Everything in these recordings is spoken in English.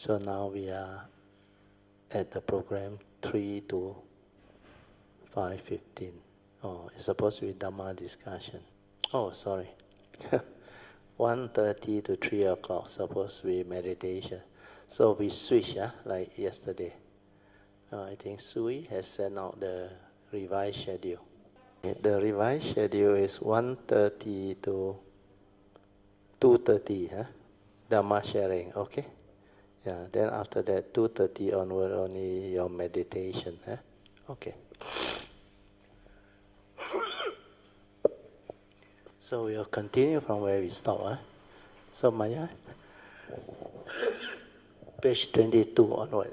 So now we are at the program 3 to 5:15. Oh, it's supposed to be Dhamma discussion. Oh, sorry. 1:30 to 3 o'clock supposed to be meditation. So we switch, like yesterday. I think Sui has sent out the revised schedule. The revised schedule is 1:30 to 2:30, Dhamma sharing, okay? Yeah, then after that, 2:30 onward, only your meditation, Okay. So we'll continue from where we stop, So Maya, page 22 onward,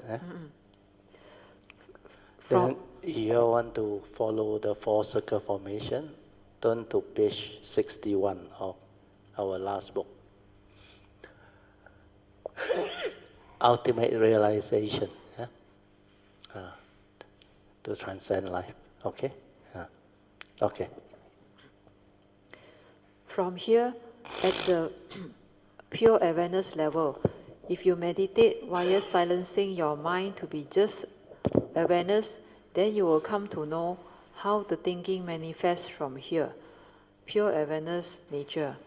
Then if you want to follow the four circle formation, turn to page 61 of our last book. Ultimate realization, to transcend life. Okay? Okay. From here, at the pure awareness level, if you meditate while silencing your mind to be just awareness, then you will come to know how the thinking manifests from here. Pure awareness nature.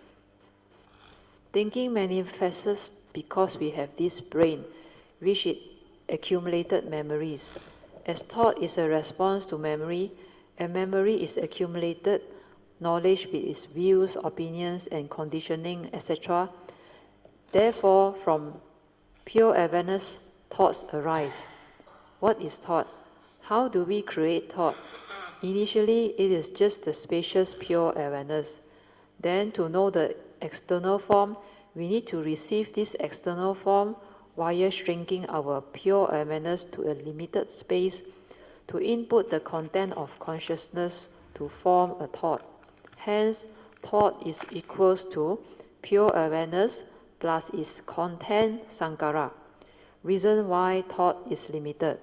Thinking manifests because we have this brain, which it accumulated memories. As thought is a response to memory, and memory is accumulated knowledge with its views, opinions, and conditioning, etc. Therefore, from pure awareness, thoughts arise. What is thought? How do we create thought? Initially, it is just the spacious pure awareness. Then, to know the external form, we need to receive this external form via shrinking our pure awareness to a limited space to input the content of consciousness to form a thought. Hence, thought is equals to pure awareness plus its content sankhara. Reason why thought is limited.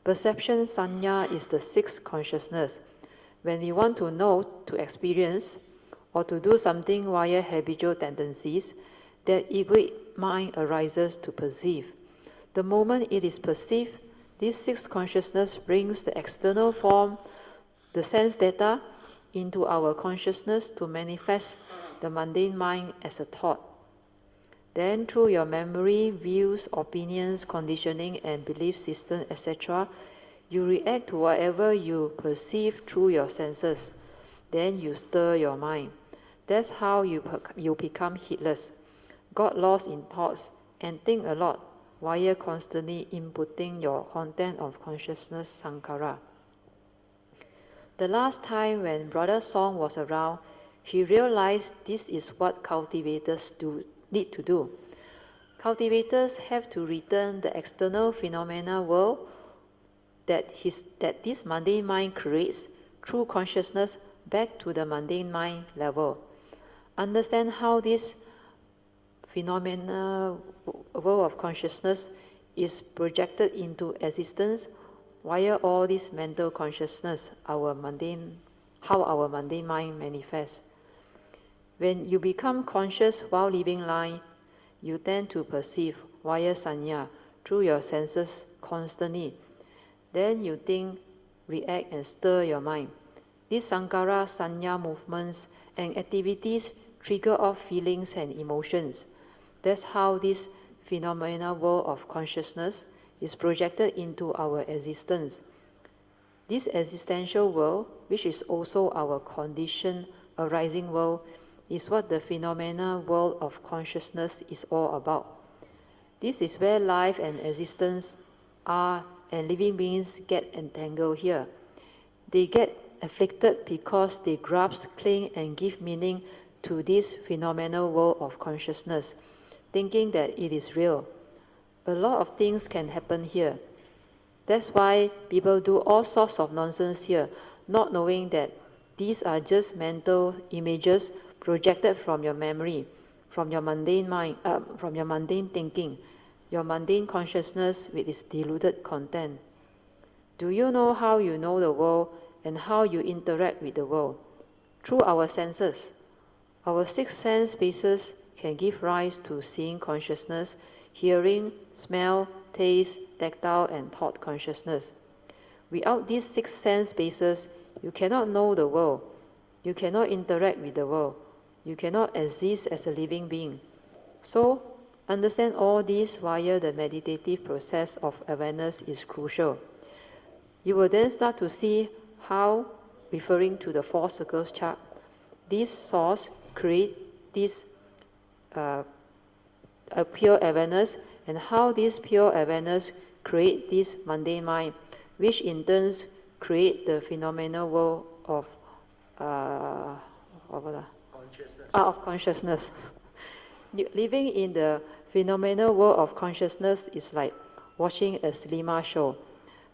Perception sanya is the sixth consciousness. When we want to know, to experience, or to do something via habitual tendencies, that egoic mind arises to perceive. The moment it is perceived, this sixth consciousness brings the external form, the sense data, into our consciousness to manifest the mundane mind as a thought. Then through your memory, views, opinions, conditioning and belief system, etc., you react to whatever you perceive through your senses. Then you stir your mind. That's how you become heedless, got lost in thoughts, and think a lot while constantly inputting your content of consciousness sankhara. The last time when Brother Song was around, he realized this is what cultivators need to do. Cultivators have to return the external phenomena world that this mundane mind creates through consciousness back to the mundane mind level. Understand how this phenomena world of consciousness is projected into existence via all this mental consciousness, how our mundane mind manifests. When you become conscious while living life, you tend to perceive via sanya through your senses constantly. Then you think, react and stir your mind. These sankhara sanya movements and activities trigger off feelings and emotions. That's how this phenomena world of consciousness is projected into our existence. This existential world, which is also our conditioned arising world, is what the phenomena world of consciousness is all about. This is where life and existence are, and living beings get entangled here. They get afflicted because they grasp, cling, and give meaning to this phenomenal world of consciousness, thinking that it is real. A lot of things can happen here. That's why people do all sorts of nonsense here, not knowing that these are just mental images projected from your memory, from your mundane mind, from your mundane thinking, your mundane consciousness with its diluted content. Do you know how you know the world and how you interact with the world? Through our senses. Our sixth sense bases can give rise to seeing consciousness, hearing, smell, taste, tactile, and thought consciousness. Without these 6 sense bases, you cannot know the world. You cannot interact with the world. You cannot exist as a living being. So, understand all this via the meditative process of awareness is crucial. You will then start to see how, referring to the 4 circles chart, this source creates this pure awareness, and how this pure awareness creates this mundane mind, which in turn create the phenomenal world of consciousness. Living in the phenomenal world of consciousness is like watching a cinema show.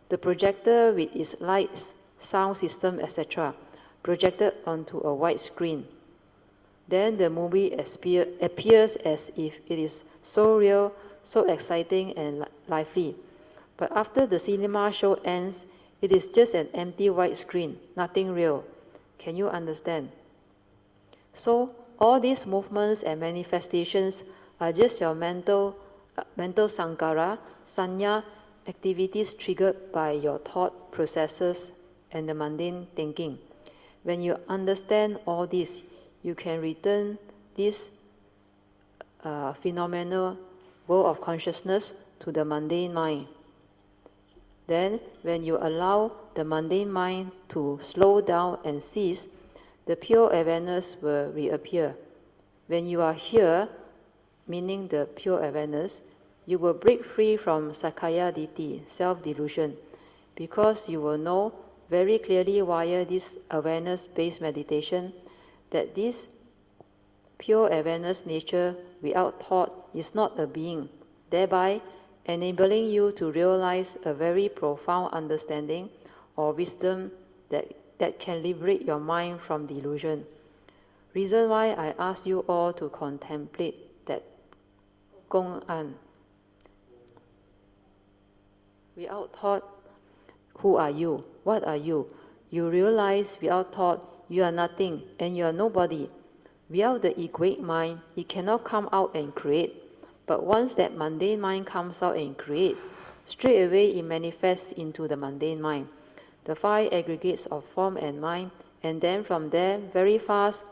The projector with its lights, sound system, etc., projected onto a white screen. Then the movie appears as if it is so real, so exciting and lively. But after the cinema show ends, it is just an empty white screen, nothing real. Can you understand? So, all these movements and manifestations are just your mental sankara, sanya, activities triggered by your thought processes and the mundane thinking. When you understand all this, you can return this phenomenal world of consciousness to the mundane mind. Then, when you allow the mundane mind to slow down and cease, the pure awareness will reappear. When you are here, meaning the pure awareness, you will break free from Sakaya Ditti, self-delusion, because you will know very clearly via this awareness-based meditation that this pure awareness nature without thought is not a being, thereby enabling you to realize a very profound understanding or wisdom that can liberate your mind from delusion. Reason why I ask you all to contemplate that Gong An. Without thought, who are you? What are you? You realize without thought you are nothing and you are nobody. Without the egoic mind, it cannot come out and create. But once that mundane mind comes out and creates, straight away it manifests into the mundane mind, the 5 aggregates of form and mind, and then from there, very fast,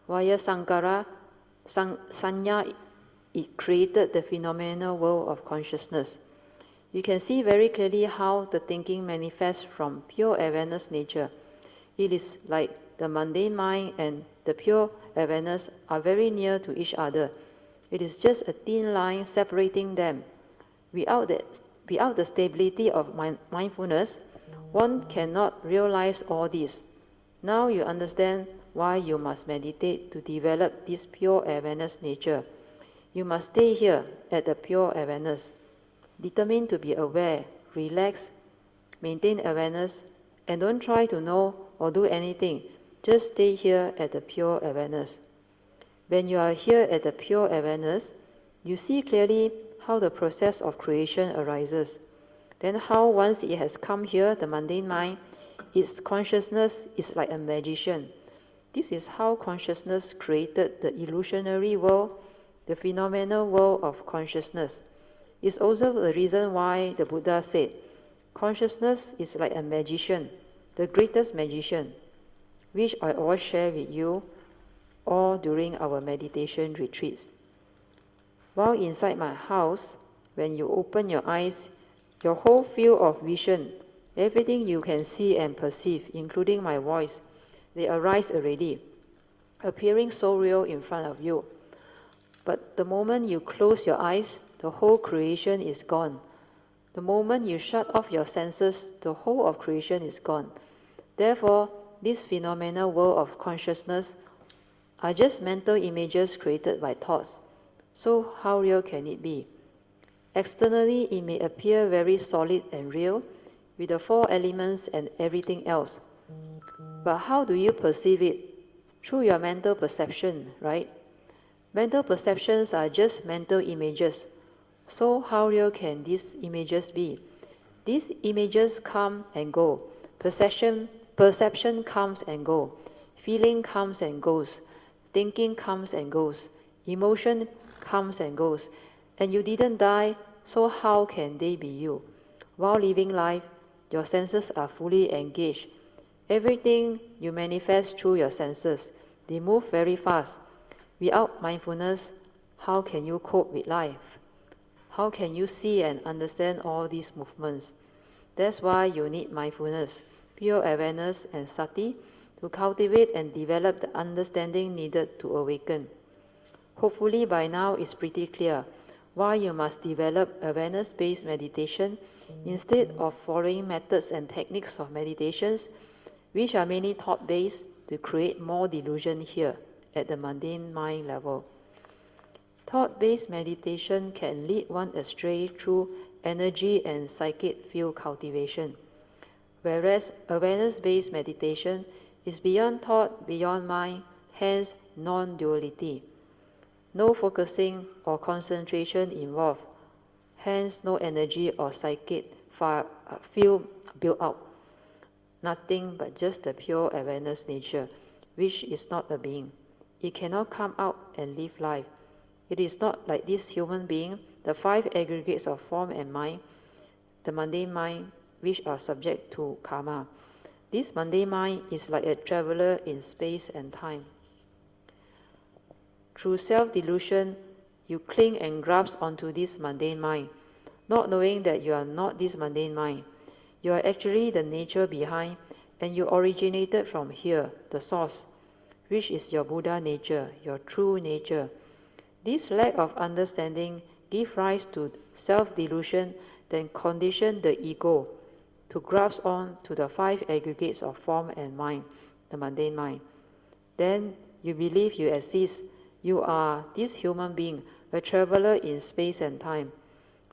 via Sankara, Sanya, it created the phenomenal world of consciousness. You can see very clearly how the thinking manifests from pure awareness nature. It is like the mundane mind and the pure awareness are very near to each other. It is just a thin line separating them. Without the stability of mindfulness, one cannot realize all this. Now you understand why you must meditate to develop this pure awareness nature. You must stay here at the pure awareness. Determine to be aware, relax, maintain awareness, and don't try to know or do anything. Just stay here at the pure awareness. When you are here at the pure awareness, you see clearly how the process of creation arises. Then how once it has come here, the mundane mind, its consciousness is like a magician. This is how consciousness created the illusionary world, the phenomenal world of consciousness. It's also the reason why the Buddha said, consciousness is like a magician, the greatest magician, which I always share with you all during our meditation retreats. While inside my house, when you open your eyes, your whole field of vision, everything you can see and perceive, including my voice, they arise already, appearing so real in front of you. But the moment you close your eyes, the whole creation is gone. The moment you shut off your senses, the whole of creation is gone. Therefore, this phenomenal world of consciousness are just mental images created by thoughts. So how real can it be? Externally, it may appear very solid and real, with the 4 elements and everything else. But how do you perceive it? Through your mental perception, right? Mental perceptions are just mental images. So how real can these images be? These images come and go. Perception comes and goes. Feeling comes and goes. Thinking comes and goes. Emotion comes and goes. And you didn't die, so how can they be you? While living life, your senses are fully engaged. Everything you manifest through your senses, they move very fast. Without mindfulness, how can you cope with life? How can you see and understand all these movements? That's why you need mindfulness, pure awareness, and sati to cultivate and develop the understanding needed to awaken. Hopefully by now it's pretty clear why you must develop awareness-based meditation instead of following methods and techniques of meditations which are mainly thought-based to create more delusion here at the mundane mind level. Thought-based meditation can lead one astray through energy and psychic field cultivation, whereas awareness-based meditation is beyond thought, beyond mind, hence non-duality. No focusing or concentration involved, hence no energy or psychic field built up. Nothing but just the pure awareness nature, which is not a being. It cannot come out and live life. It is not like this human being, the five aggregates of form and mind, the mundane mind, which are subject to karma. This mundane mind is like a traveler in space and time. Through self-delusion, you cling and grasp onto this mundane mind, not knowing that you are not this mundane mind. You are actually the nature behind, and you originated from here, the source, which is your Buddha nature, your true nature. This lack of understanding gives rise to self-delusion, then condition the ego to grasp on to the five aggregates of form and mind, the mundane mind. Then you believe you exist. You are this human being, a traveler in space and time.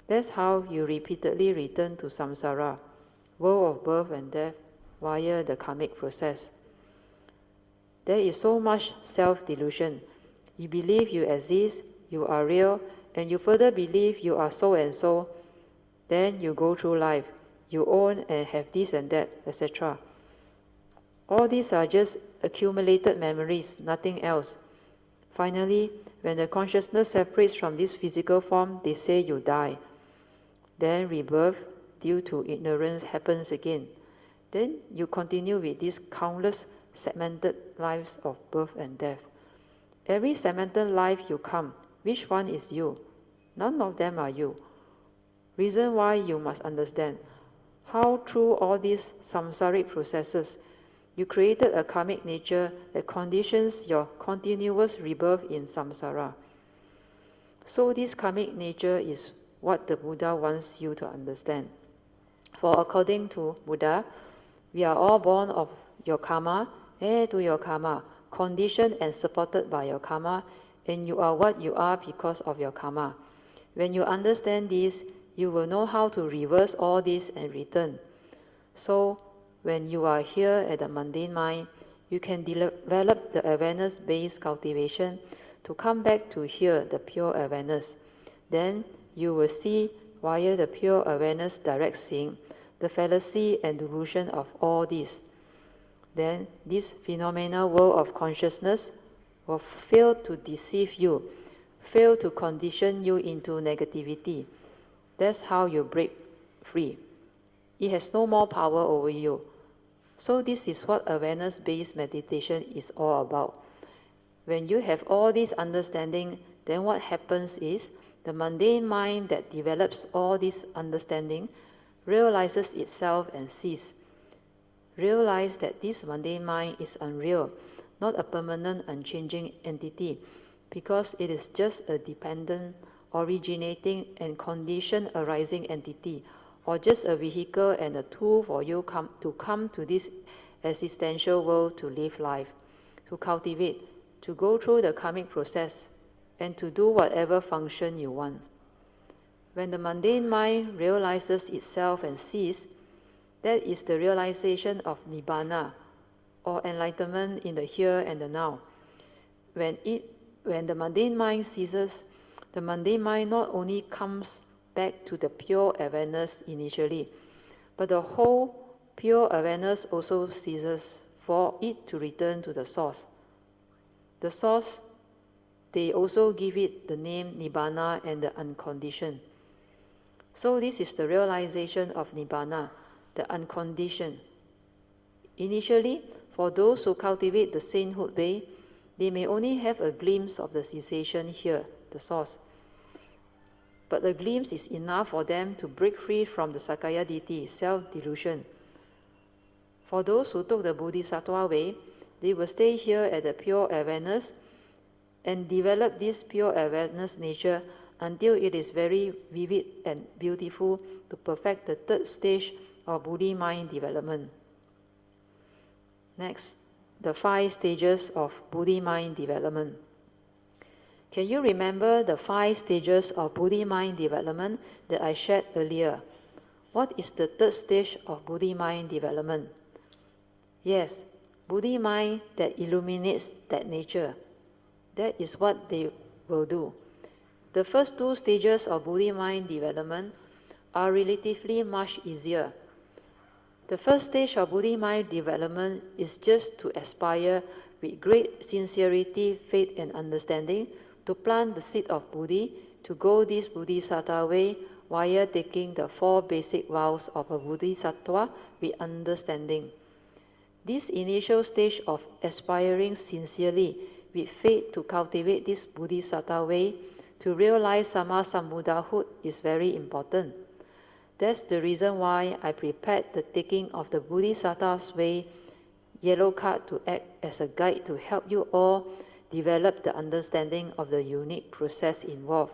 That's how you repeatedly return to samsara, world of birth and death, via the karmic process. There is so much self-delusion. You believe you exist, you are real, and you further believe you are so and so. Then you go through life. You own and have this and that, etc. All these are just accumulated memories, nothing else. Finally, when the consciousness separates from this physical form, they say you die. Then rebirth, due to ignorance, happens again. Then you continue with these countless segmented lives of birth and death. Every segmented life you come, which one is you? None of them are you. Reason why you must understand how through all these samsaric processes you created a karmic nature that conditions your continuous rebirth in samsara. So this karmic nature is what the Buddha wants you to understand. For according to Buddha, we are all born of your karma, heir to your karma, conditioned and supported by your karma, and you are what you are because of your karma. When you understand this, you will know how to reverse all this and return. So, when you are here at the mundane mind, you can develop the awareness-based cultivation to come back to here, the pure awareness. Then you will see via the pure awareness direct seeing the fallacy and delusion of all this. Then this phenomenal world of consciousness will fail to deceive you, fail to condition you into negativity. That's how you break free. It has no more power over you. So this is what awareness-based meditation is all about. When you have all this understanding, then what happens is the mundane mind that develops all this understanding realizes itself and sees. Realize that this mundane mind is unreal, not a permanent, unchanging entity, because it is just a dependent, originating and conditioned arising entity, or just a vehicle and a tool for you to come to this existential world to live life, to cultivate, to go through the karmic process, and to do whatever function you want. When the mundane mind realizes itself and sees, that is the realization of Nibbana, or enlightenment in the here and the now. When the mundane mind ceases, the mundane mind not only comes back to the pure awareness initially, but the whole pure awareness also ceases for it to return to the source. The source they also give it the name Nibbana and the unconditioned. So this is the realization of Nibbana, the unconditioned. Initially, for those who cultivate the sainthood way, they may only have a glimpse of the cessation here, the source. But the glimpse is enough for them to break free from the Sakaya Ditti, self-delusion. For those who took the Bodhisattva way, they will stay here at the pure awareness and develop this pure awareness nature until it is very vivid and beautiful to perfect the third stage of Buddhi mind development. Next, the 5 stages of Buddhi mind development. Can you remember the 5 stages of Buddhi mind development that I shared earlier? What is the third stage of Buddhi mind development? Yes, Buddhi mind that illuminates that nature. That is what they will do. The first 2 stages of Buddhi mind development are relatively much easier. The first stage of Buddhi mind development is just to aspire with great sincerity, faith and understanding to plant the seed of Buddhi, to go this Bodhisattva way via taking the 4 basic vows of a Bodhisattva with understanding. This initial stage of aspiring sincerely with faith to cultivate this Bodhisattva way to realize Sammasambuddhahood is very important. That's the reason why I prepared the taking of the Bodhisattva's way yellow card to act as a guide to help you all develop the understanding of the unique process involved.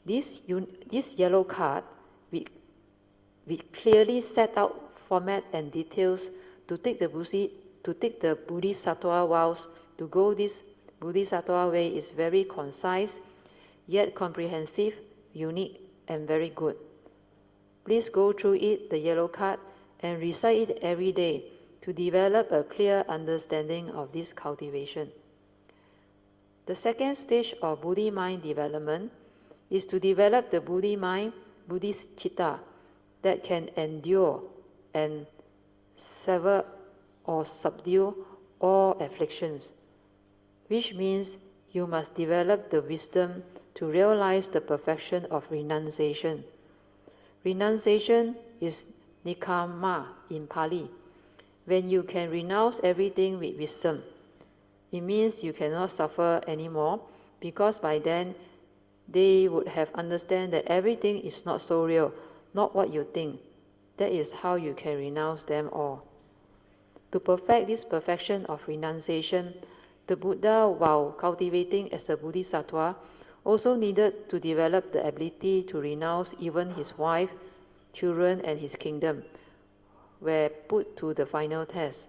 This yellow card with clearly set out format and details to take the Bodhisattva vows to go this Bodhisattva way is very concise, yet comprehensive, unique, and very good. Please go through it, the yellow card, and recite it every day to develop a clear understanding of this cultivation. The second stage of Buddhi mind development is to develop the Buddhi mind, Buddhicitta, that can endure and sever or subdue all afflictions, which means you must develop the wisdom to realize the perfection of renunciation. Renunciation is nikkhamma in Pali. When you can renounce everything with wisdom, it means you cannot suffer anymore, because by then they would have understand that everything is not so real, not what you think. That is how you can renounce them all. To perfect this perfection of renunciation, the Buddha, while cultivating as a Bodhisattva, also needed to develop the ability to renounce even his wife, children, and his kingdom, were put to the final test.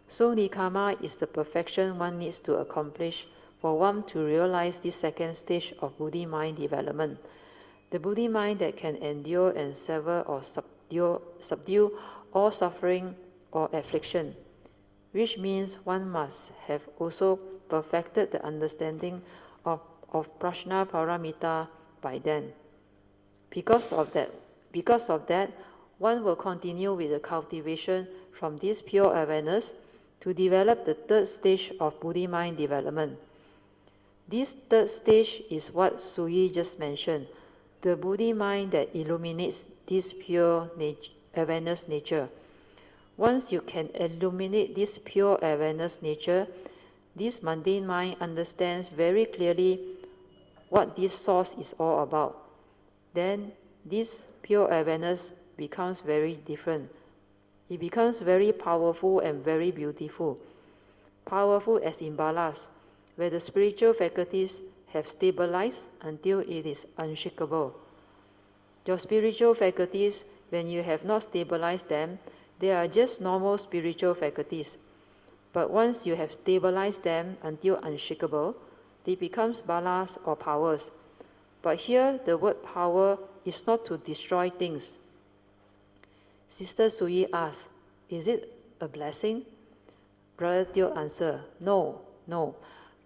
So nikkhamma is the perfection one needs to accomplish for one to realize this second stage of Buddhi mind development. The Buddhi mind that can endure and sever or subdue all suffering or affliction, which means one must have also perfected the understanding of Prajna Paramita by then. Because of that, one will continue with the cultivation from this pure awareness to develop the third stage of Buddhi mind development. This third stage is what Sui just mentioned, the Buddhi mind that illuminates this pure awareness nature. Once you can illuminate this pure awareness nature, this mundane mind understands very clearly what this source is all about. Then this pure awareness becomes very different. It becomes very powerful and very beautiful. Powerful as in balas, where the spiritual faculties have stabilized until it is unshakable. Your spiritual faculties, when you have not stabilized them, they are just normal spiritual faculties. But once you have stabilized them until unshakable, they become balas or powers. But here the word power is not to destroy things. Sister Sui asks, is it a blessing? Brother Teo answer, no.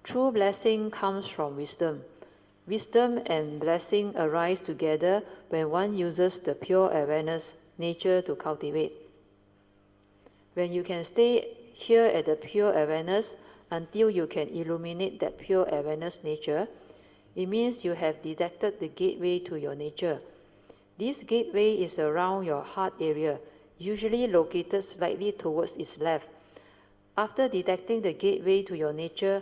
True blessing comes from wisdom. Wisdom and blessing arise together when one uses the pure awareness nature to cultivate. When you can stay here at the pure awareness, until you can illuminate that pure awareness nature, it means you have detected the gateway to your nature. This gateway is around your heart area, usually located slightly towards its left. After detecting the gateway to your nature,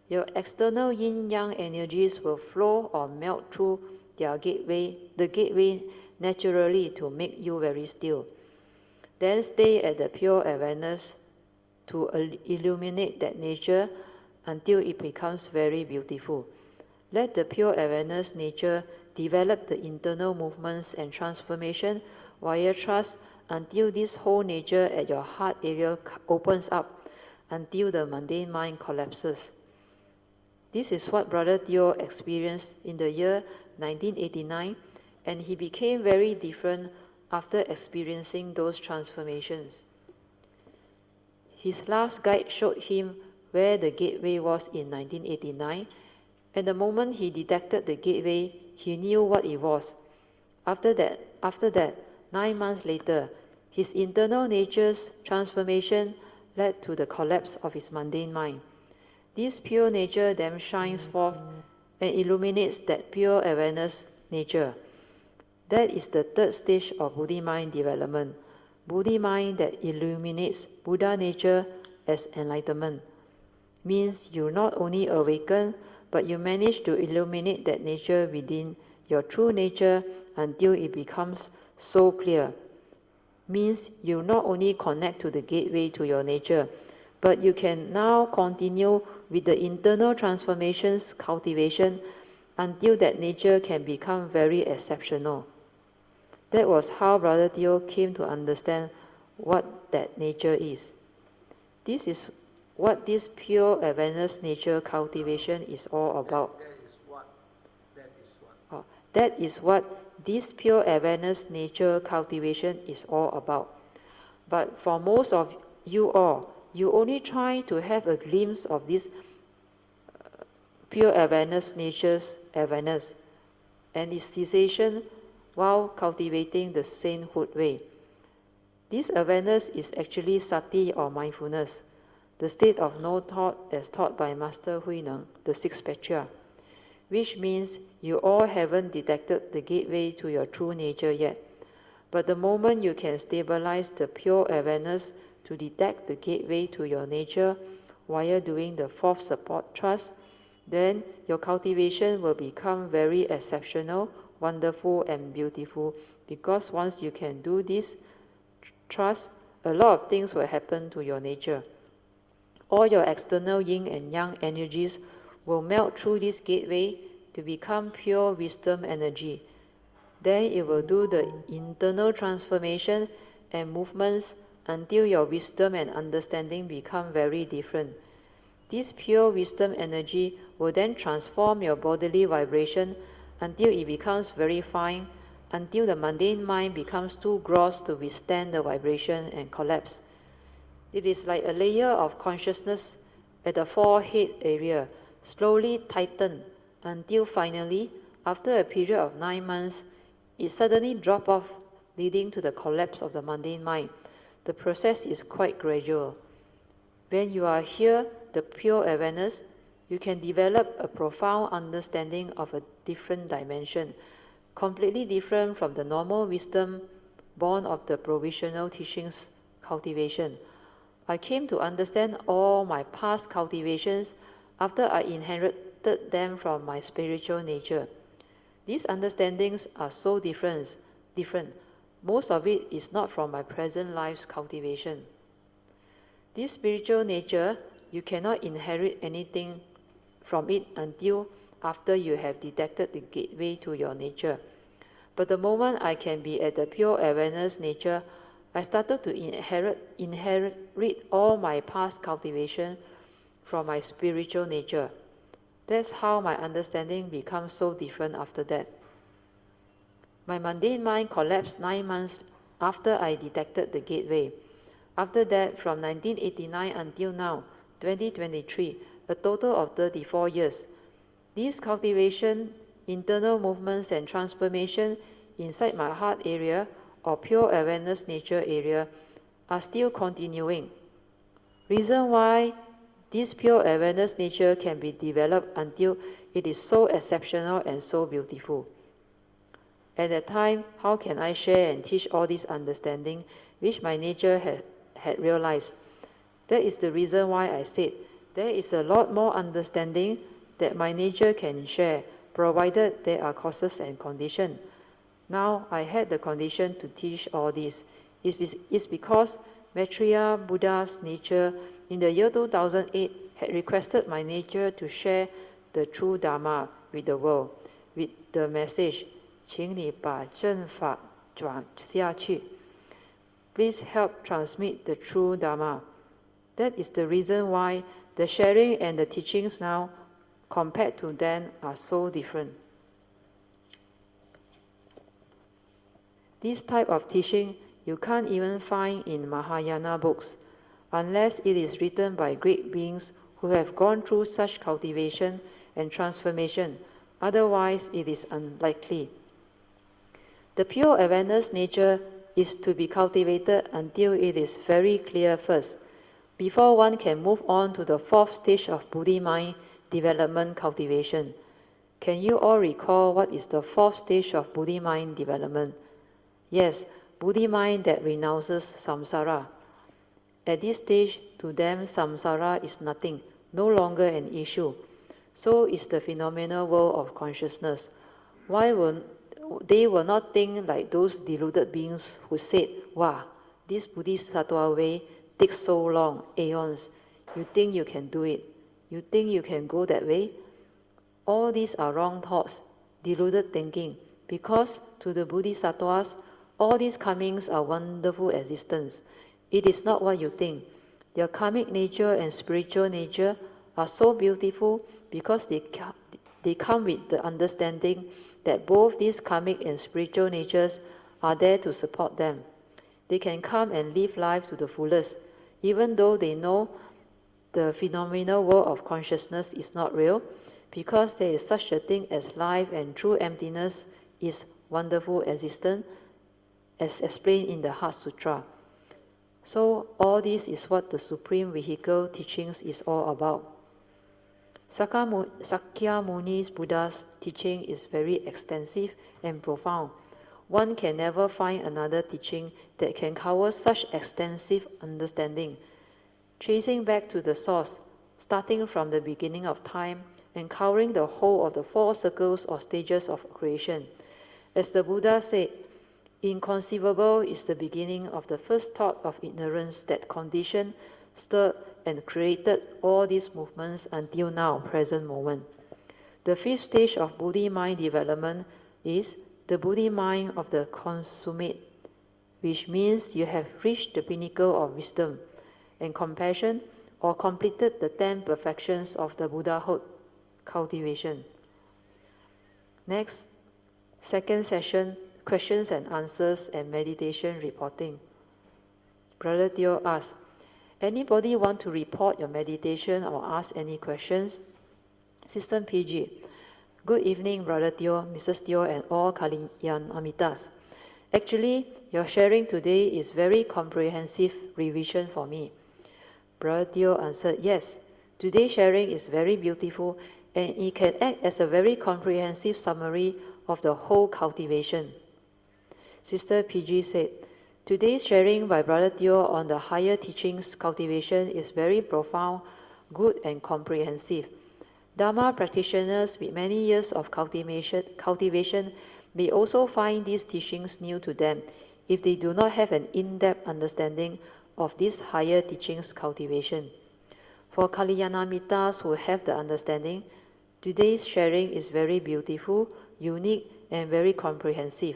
your external yin-yang energies will flow or melt through the gateway naturally to make you very still. Then stay at the pure awareness to illuminate that nature until it becomes very beautiful. Let the pure awareness nature develop the internal movements and transformation via trust until this whole nature at your heart area opens up until the mundane mind collapses. This is what Brother Teo experienced in the year 1989, and he became very different after experiencing those transformations. His last guide showed him where the gateway was in 1989, and the moment he detected the gateway, he knew what it was. After that, 9 months later, his internal nature's transformation led to the collapse of his mundane mind. This pure nature then shines forth and illuminates that pure awareness nature. That is the third stage of Buddhi mind development. Buddhi mind that illuminates Buddha nature as enlightenment means you not only awaken, but you manage to illuminate that nature within your true nature until it becomes so clear. Means you not only connect to the gateway to your nature, but you can now continue with the internal transformations cultivation until that nature can become very exceptional. That was how Brother Teo came to understand what that nature is. This is what this pure awareness nature cultivation is all about. That is what this pure awareness nature cultivation is all about. But for most of you all, you only try to have a glimpse of this pure awareness nature's awareness and its cessation while cultivating the sainthood way. This awareness is actually sati or mindfulness, the state of no thought as taught by Master Huineng, the sixth patriarch, which means you all haven't detected the gateway to your true nature yet. But the moment you can stabilize the pure awareness to detect the gateway to your nature while doing the fourth support trust, then your cultivation will become very exceptional, wonderful and beautiful, because once you can do this trust, a lot of things will happen to your nature. All your external yin and yang energies will melt through this gateway to become pure wisdom energy. Then it will do the internal transformation and movements until your wisdom and understanding become very different. This pure wisdom energy will then transform your bodily vibration until it becomes very fine, until the mundane mind becomes too gross to withstand the vibration and collapse. It is like a layer of consciousness at the forehead area, slowly tightened until finally, after a period of 9 months, it suddenly drops off, leading to the collapse of the mundane mind. The process is quite gradual. When you are here, the pure awareness, you can develop a profound understanding of a different dimension, completely different from the normal wisdom born of the provisional teachings cultivation. I came to understand all my past cultivations after I inherited them from my spiritual nature. These understandings are so different. Most of it is not from my present life's cultivation. This spiritual nature, you cannot inherit anything from it until after you have detected the gateway to your nature. But the moment I can be at the pure awareness nature, I started to inherit all my past cultivation from my spiritual nature. That's how my understanding becomes so different after that. My mundane mind collapsed 9 months after I detected the gateway. After that, from 1989 until now, 2023, a total of 34 years, these cultivation, internal movements and transformation inside my heart area or pure awareness nature area are still continuing. Reason why this pure awareness nature can be developed until it is so exceptional and so beautiful. At that time, how can I share and teach all this understanding which my nature had realized? That is the reason why I said there is a lot more understanding that my nature can share, provided there are causes and conditions. Now I had the condition to teach all this. It's because Maitreya Buddha's nature in the year 2008 had requested my nature to share the true Dharma with the world, with the message, 请你把正法转下去. Please help transmit the true Dharma. That is the reason why the sharing and the teachings now, compared to then, are so different. This type of teaching you can't even find in Mahayana books, unless it is written by great beings who have gone through such cultivation and transformation. Otherwise, it is unlikely. The pure awareness nature is to be cultivated until it is very clear first, before one can move on to the fourth stage of Buddhi mind development cultivation. Can you all recall what is the fourth stage of Buddhi mind development? Yes, Buddhi mind that renounces samsara. At this stage, to them samsara is nothing, no longer an issue. So is the phenomenal world of consciousness. They will not think like those deluded beings who said, wow, this Bodhisattva way takes so long, aeons. You think you can do it? You think you can go that way? All these are wrong thoughts, deluded thinking, because to the Bodhisattvas, all these comings are wonderful existence. It is not what you think. Their karmic nature and spiritual nature are so beautiful because they come with the understanding that both these karmic and spiritual natures are there to support them. They can come and live life to the fullest, even though they know the phenomenal world of consciousness is not real, because there is such a thing as life and true emptiness is wonderful existence, as explained in the Heart Sutra. So all this is what the Supreme Vehicle teachings is all about. Sakya Buddha's teaching is very extensive and profound. One can never find another teaching that can cover such extensive understanding. Tracing back to the source, starting from the beginning of time and covering the whole of the four circles or stages of creation. As the Buddha said, inconceivable is the beginning of the first thought of ignorance that conditioned, stirred, and created all these movements until now, present moment. The fifth stage of Buddhi mind development is the Buddhi mind of the consummate, which means you have reached the pinnacle of wisdom and compassion, or completed the 10 perfections of the Buddhahood cultivation. Next, second session, questions and answers and meditation reporting. Brother Teo asks, anybody want to report your meditation or ask any questions? System PG. Good evening, Brother Teo, Mrs. Teo, and all Kalyan Amitas. Actually, your sharing today is very comprehensive revision for me. Brother Teo answered, yes, today's sharing is very beautiful and it can act as a very comprehensive summary of the whole cultivation. Sister PG said, today's sharing by Brother Teo on the higher teachings cultivation is very profound, good and comprehensive. Dharma practitioners with many years of cultivation may also find these teachings new to them if they do not have an in-depth understanding of this higher teachings cultivation. For Kalyanamitas who have the understanding, today's sharing is very beautiful, unique and very comprehensive.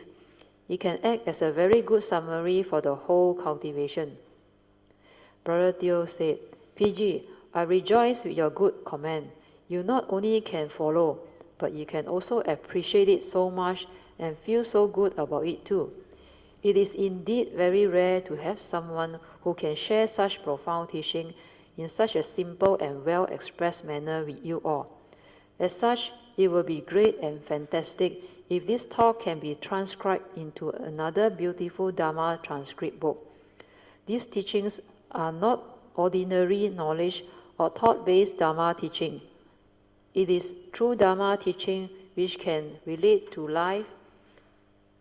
It can act as a very good summary for the whole cultivation. Brother Teo said, PG, I rejoice with your good comment. You not only can follow, but you can also appreciate it so much and feel so good about it too. It is indeed very rare to have someone who can share such profound teaching in such a simple and well-expressed manner with you all. As such, it will be great and fantastic if this talk can be transcribed into another beautiful Dharma transcript book. These teachings are not ordinary knowledge or thought-based Dharma teaching. It is true Dharma teaching which can relate to life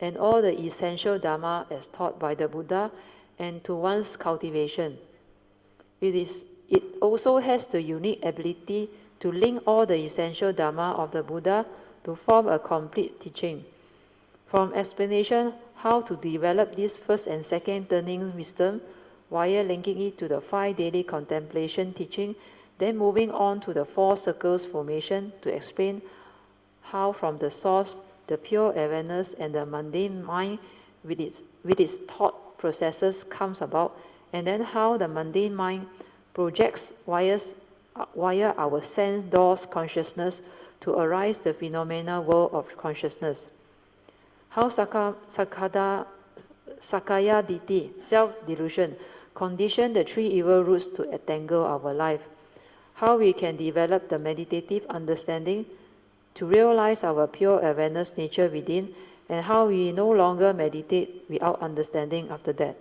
and all the essential Dharma as taught by the Buddha and to one's cultivation. It also has the unique ability to link all the essential Dharma of the Buddha to form a complete teaching. From explanation how to develop this first and second turning wisdom via linking it to the 5 daily contemplation teaching, then moving on to the 4 circles formation to explain how from the source, the pure awareness and the mundane mind with its thought processes comes about, and then how the mundane mind projects via our sense doors consciousness to arise the phenomena world of consciousness. How Sakaya Ditti, self-delusion, condition the 3 evil roots to entangle our life. How we can develop the meditative understanding to realize our pure awareness nature within, and how we no longer meditate without understanding after that.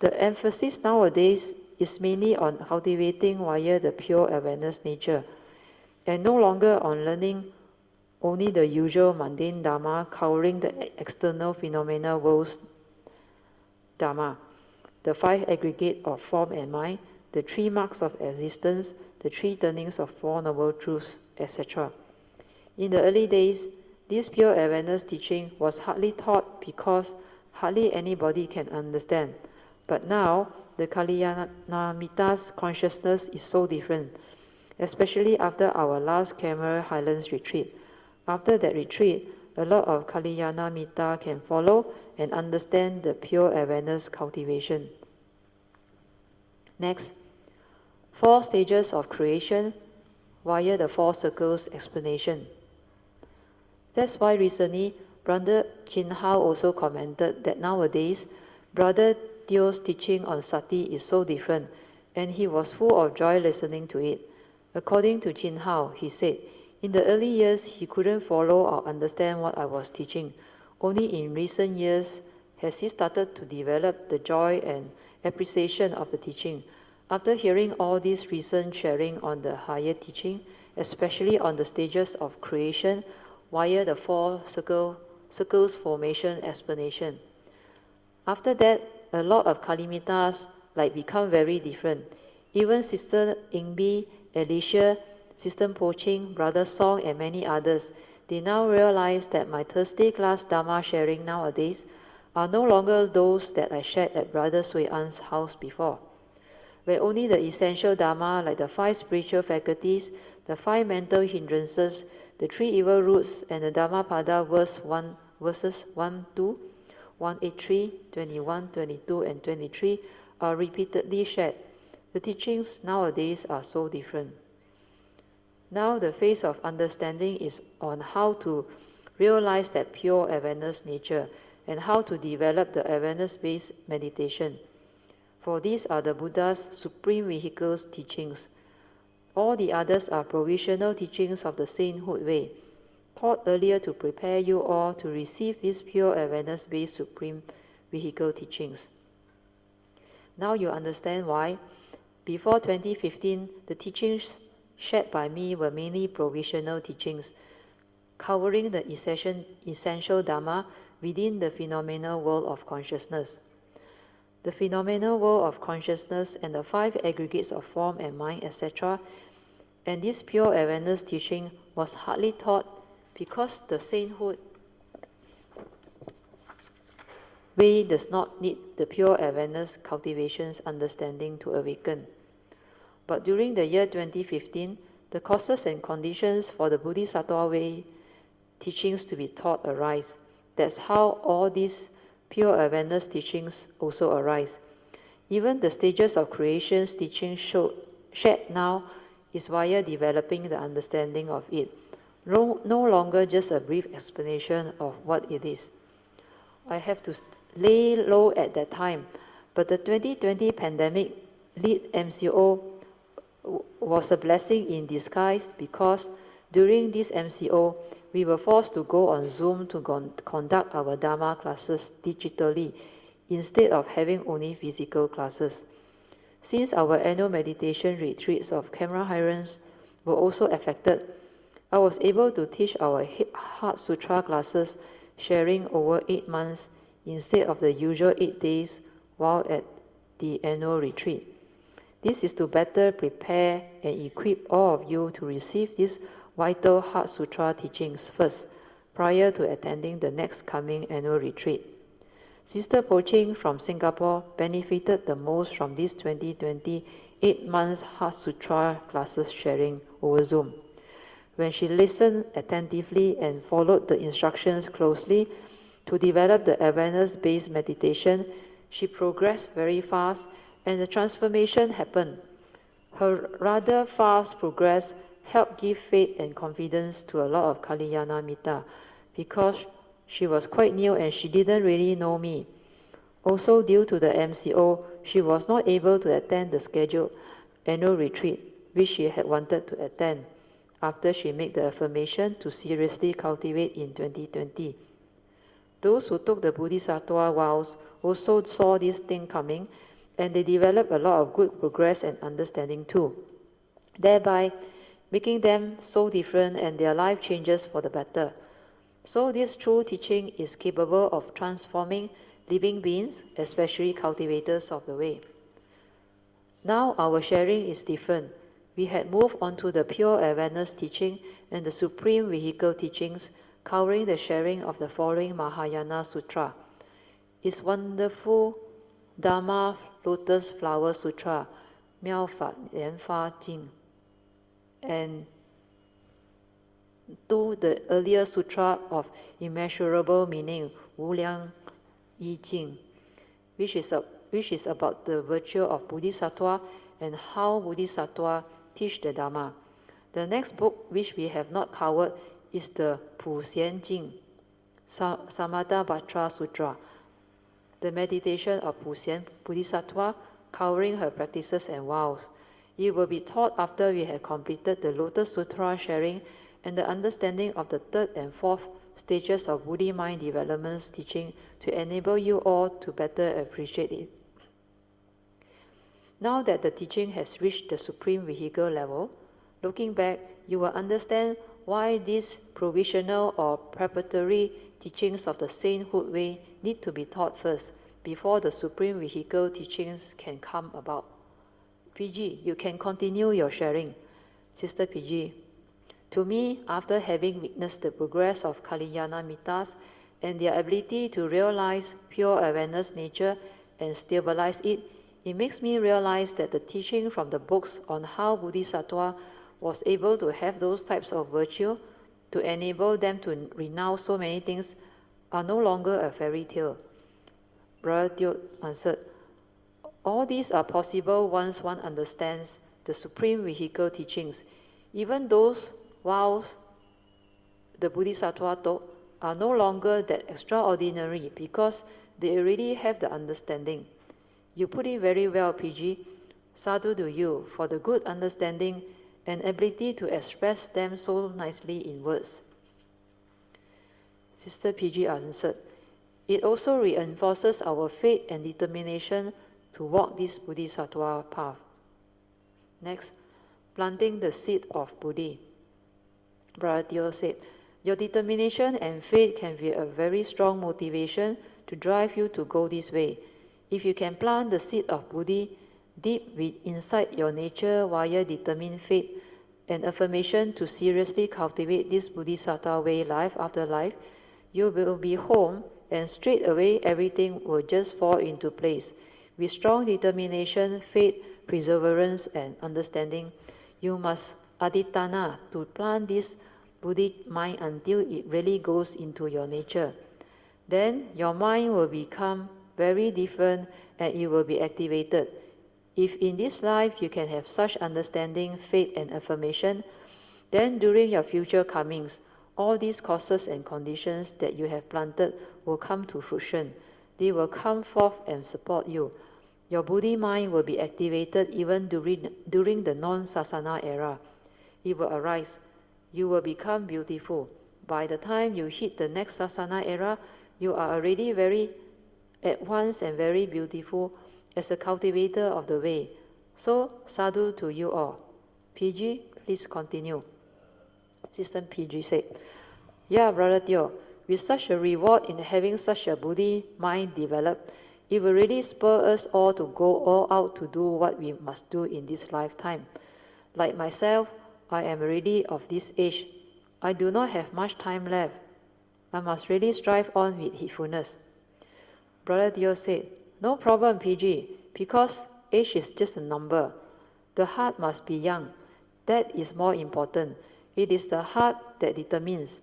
The emphasis nowadays is mainly on cultivating via the pure awareness nature, and no longer on learning only the usual mundane Dharma covering the external phenomena world's Dharma, the 5 aggregate of form and mind, the 3 marks of existence, the 3 turnings of 4 noble truths, etc. In the early days, this pure awareness teaching was hardly taught because hardly anybody can understand. But now, the Kalyanamitta's consciousness is so different, especially after our last Cameron Highlands retreat. After that retreat, a lot of Kalyanamitta can follow and understand the pure awareness cultivation. Next, 4 stages of creation via the 4 circles explanation. That's why recently, Brother Chin Hao also commented that nowadays, Brother Teo's teaching on Sati is so different, and he was full of joy listening to it. According to Chin Hao, he said, in the early years, he couldn't follow or understand what I was teaching. Only in recent years has he started to develop the joy and appreciation of the teaching. After hearing all this recent sharing on the higher teaching, especially on the stages of creation via the 4 circles formation explanation. After that, a lot of Kalimittas become very different. Even Sister Ingbi, Alicia, Sister Poching, Brother Song and many others, they now realize that my Thursday class Dharma sharing nowadays are no longer those that I shared at Brother Sui An's house before, where only the essential Dharma like the 5 spiritual faculties, the 5 mental hindrances, the 3 evil roots and the Dhammapada verses 1, 2, 183, 21, 22 and 23 are repeatedly shared. The teachings nowadays are so different. Now the phase of understanding is on how to realize that pure awareness nature and how to develop the awareness-based meditation. For these are the Buddha's supreme vehicles teachings. All the others are provisional teachings of the sainthood way, taught earlier to prepare you all to receive these pure awareness-based supreme vehicle teachings. Now you understand why, before 2015, the teachings shared by me were mainly provisional teachings, covering the essential Dharma within the phenomenal world of consciousness. The phenomenal world of consciousness and the 5 aggregates of form and mind, etc. And this pure awareness teaching was hardly taught because the sainthood way does not need the pure awareness cultivation's understanding to awaken. But during the year 2015, the causes and conditions for the Bodhisattva way teachings to be taught arise. That's how all these pure awareness teachings also arise. Even the stages of creation's teaching shared now is via developing the understanding of it, no longer just a brief explanation of what it is. I have to lay low at that time, but the 2020 pandemic lead MCO was a blessing in disguise because during this MCO, we were forced to go on Zoom to conduct our Dharma classes digitally instead of having only physical classes. Since our annual meditation retreats of camera hirons were also affected, I was able to teach our Heart Sutra classes sharing over 8 months instead of the usual 8 days while at the annual retreat. This is to better prepare and equip all of you to receive these vital Heart Sutra teachings first, prior to attending the next coming annual retreat. Sister Po Ching from Singapore benefited the most from this 2020 8 months Heart Sutra classes sharing over Zoom. When she listened attentively and followed the instructions closely to develop the awareness-based meditation, she progressed very fast and the transformation happened. Her rather fast progress helped give faith and confidence to a lot of Kalyana Mitta because she was quite new and she didn't really know me. Also, due to the MCO, she was not able to attend the scheduled annual retreat, which she had wanted to attend after she made the affirmation to seriously cultivate in 2020. Those who took the Bodhisattva vows also saw this thing coming, and they developed a lot of good progress and understanding too, thereby making them so different and their life changes for the better. So this true teaching is capable of transforming living beings, especially cultivators of the way. Now our sharing is different. We had moved on to the pure awareness teaching and the supreme vehicle teachings, covering the sharing of the following Mahayana Sutra. Its wonderful Dharma Lotus Flower Sutra, Miao Fa Lian Fa Jing, and to the earlier Sutra of Immeasurable Meaning, Wu Liang Yi Jing, which is about the virtue of Bodhisattva and how Bodhisattva teach the Dharma. The next book which we have not covered is the Pu Xian Jing, Samadha Sutra, the meditation of Pu Xian Bodhisattva, covering her practices and vows. It will be taught after we have completed the Lotus Sutra sharing and the understanding of the third and fourth stages of Buddhi mind development's teaching to enable you all to better appreciate it. Now that the teaching has reached the supreme vehicle level, looking back, you will understand why these provisional or preparatory teachings of the sainthood way need to be taught first, before the supreme vehicle teachings can come about. PG, you can continue your sharing. Sister PG, to me, after having witnessed the progress of Kalyana Mittas and their ability to realize pure awareness nature and stabilize it, it makes me realize that the teaching from the books on how Bodhisattva was able to have those types of virtue to enable them to renounce so many things are no longer a fairy tale. Brother Teo answered, all these are possible once one understands the supreme vehicle teachings. Even those vows the Bodhisattva taught are no longer that extraordinary because they already have the understanding. You put it very well, PG. Sadhu to you for the good understanding and ability to express them so nicely in words. Sister PG answered, it also reinforces our faith and determination to walk this Bodhisattva path. Next, planting the seed of Buddhi. Brother Teo said, your determination and faith can be a very strong motivation to drive you to go this way. If you can plant the seed of Buddhi deep inside your nature via determined faith and affirmation to seriously cultivate this Bodhisattva way life after life, you will be home and straight away everything will just fall into place. With strong determination, faith, perseverance, and understanding, you must aditana to plant this Buddhic mind until it really goes into your nature. Then your mind will become very different and it will be activated. If in this life you can have such understanding, faith, and affirmation, then during your future comings, all these causes and conditions that you have planted will come to fruition. They will come forth and support you. Your Buddhi mind will be activated even during the non-sasana era. It will arise. You will become beautiful. By the time you hit the next sasana era, you are already very at once and very beautiful as a cultivator of the way. So, sadhu to you all. PG, please continue. Assistant PG said, yeah, Brother Teo, with such a reward in having such a Buddhi mind developed, it will really spur us all to go all out to do what we must do in this lifetime. Like myself, I am already of this age. I do not have much time left. I must really strive on with heedfulness. Brother Teo said, no problem, PG, because age is just a number. The heart must be young. That is more important. It is the heart that determines.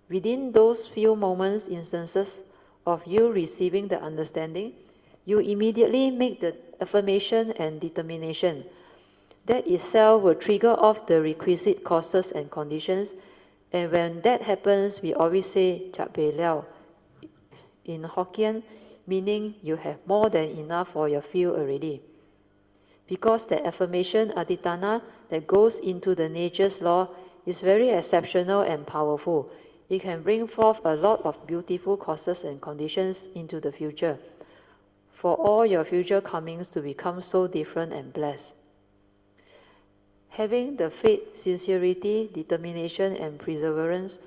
Within those few moments, instances of you receiving the understanding, you immediately make the affirmation and determination. That itself will trigger off the requisite causes and conditions, and when that happens, we always say "chap bei liao" in Hokkien, meaning you have more than enough for your field already. Because that affirmation aditana that goes into the nature's law is very exceptional and powerful. It can bring forth a lot of beautiful causes and conditions into the future, for all your future comings to become so different and blessed. Having the faith, sincerity, determination, and perseverance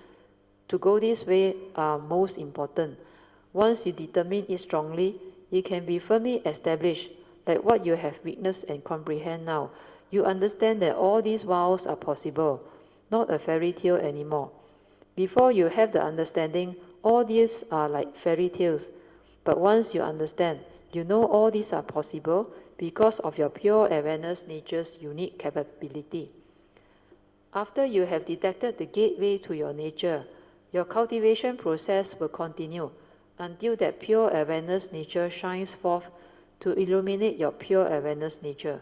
to go this way are most important. Once you determine it strongly, it can be firmly established, like what you have witnessed and comprehend now. You understand that all these vows are possible, not a fairy tale anymore. Before you have the understanding, all these are like fairy tales. But once you understand, you know all these are possible because of your pure awareness nature's unique capability. After you have detected the gateway to your nature, your cultivation process will continue until that pure awareness nature shines forth to illuminate your pure awareness nature.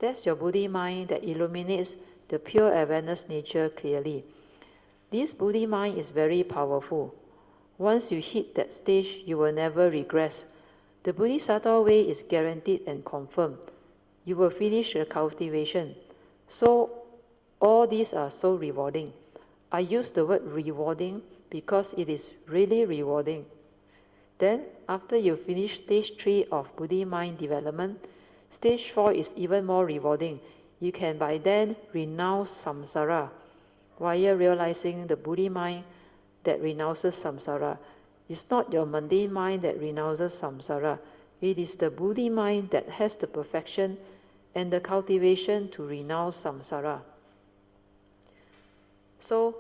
That's your Buddhi mind that illuminates the pure awareness nature clearly. This Buddhi mind is very powerful. Once you hit that stage, you will never regress. The Bodhisattva way is guaranteed and confirmed. You will finish the cultivation. So, all these are so rewarding. I use the word rewarding because it is really rewarding. Then, after you finish stage 3 of Buddhi mind development, stage 4 is even more rewarding. You can by then renounce samsara via realizing the Buddhi mind that renounces samsara. It's not your mundane mind that renounces samsara. It is the Buddhi mind that has the perfection and the cultivation to renounce samsara. So,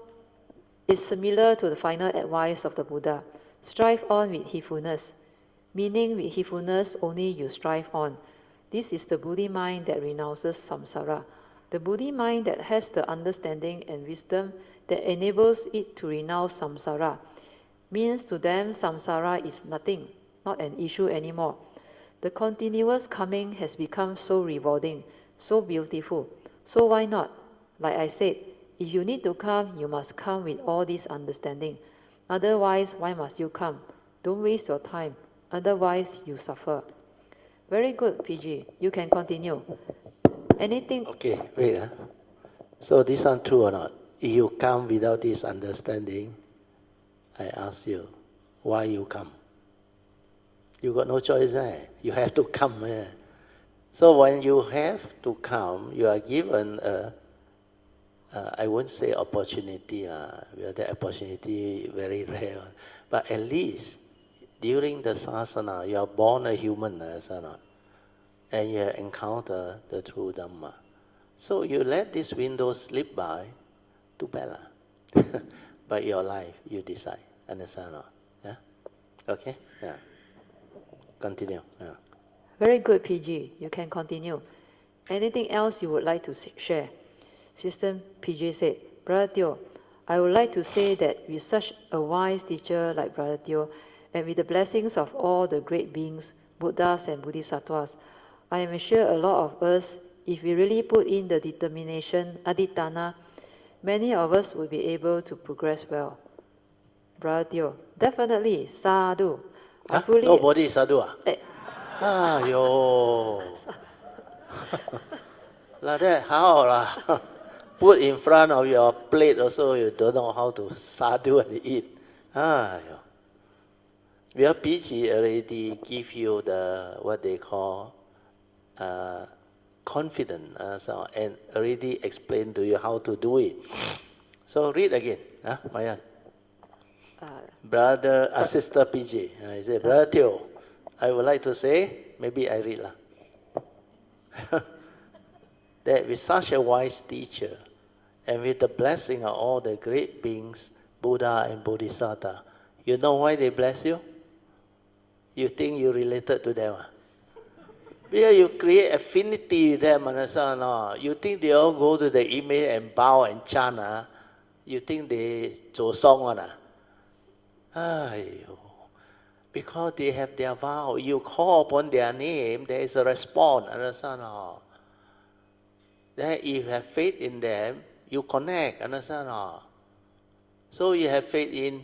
it's similar to the final advice of the Buddha. Strive on with heedfulness. Meaning with heedfulness only you strive on. This is the Buddhi mind that renounces samsara. The Buddhi mind that has the understanding and wisdom that enables it to renounce samsara means to them samsara is nothing, not an issue anymore. The continuous coming has become so rewarding, so beautiful. So why not? Like I said, if you need to come, you must come with all this understanding. Otherwise, why must you come? Don't waste your time. Otherwise, you suffer. Very good, PG. You can continue. Anything? Okay, wait. So this one true or not? If you come without this understanding, I ask you, why you come? You got no choice, eh? You have to come. Eh? So when you have to come, you are given I won't say opportunity, because the opportunity very rare. But at least during the sasana, you are born a human, and you encounter the true Dhamma. So you let this window slip by, too bad lah. But your life, you decide. Understand or not? Yeah? Okay? Yeah. Continue. Yeah. Very good, PG. You can continue. Anything else you would like to share? System PG said, Brother Teo, I would like to say that with such a wise teacher like Brother Teo, and with the blessings of all the great beings, Buddhas and Bodhisattvas, I am sure a lot of us, if we really put in the determination, aditana, many of us will be able to progress well. Brother Teo, definitely, sadhu. I fully... Nobody sadhu ah? Yo. Like that, how lah? Put in front of your plate also, you don't know how to sadhu and eat. Well, PG already give you the, what they call, confident and already explained to you how to do it. So read again, Mayan. Sister PG. He said, Brother Teo, I would like to say, maybe I read that with such a wise teacher, and with the blessing of all the great beings, Buddha and Bodhisattva, you know why they bless you? You think you related to them? Because you create affinity with them, understand? No? You think they all go to the image and bow and chant? You think they 做song one? Because they have their vow. You call upon their name, there is a response, understand? No? Then if you have faith in them, you connect, understand? No? So you have faith in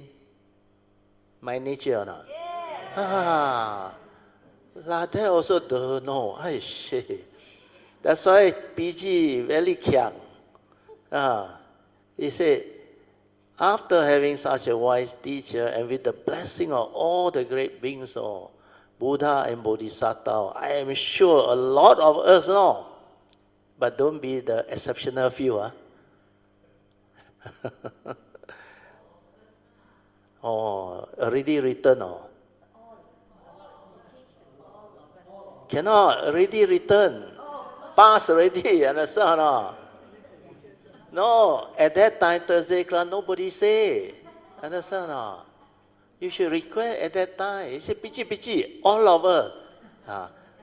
my nature or not? Yeah. Like that also don't know. That's why PG very young. He said, after having such a wise teacher and with the blessing of all the great beings of Buddha and Bodhisattva, I am sure a lot of us know. But don't be the exceptional few. Already written. Cannot, already written. Pass already, understand? No, at that time, Thursday class, nobody say. Understand? You should request at that time. You say, PG, all of us.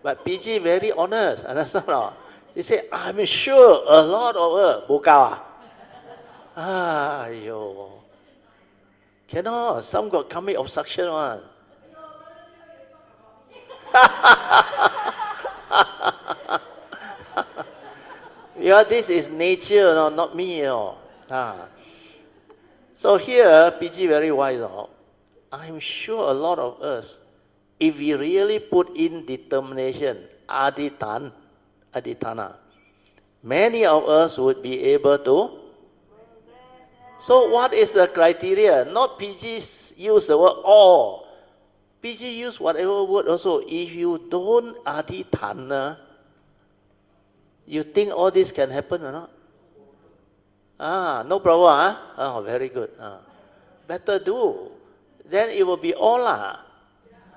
But PG very honest, understand? He say, I'm sure a lot of us. Bukao. Cannot, some got coming obstruction one. Yeah, this is nature, not me. So here, PG very wise. I'm sure a lot of us, if we really put in determination, adhitthana, many of us would be able to. So what is the criteria? Not PG use the word all. PG use whatever word also. If you don't adhitthana, you think all this can happen or not? No problem. Very good. Better do. Then it will be all.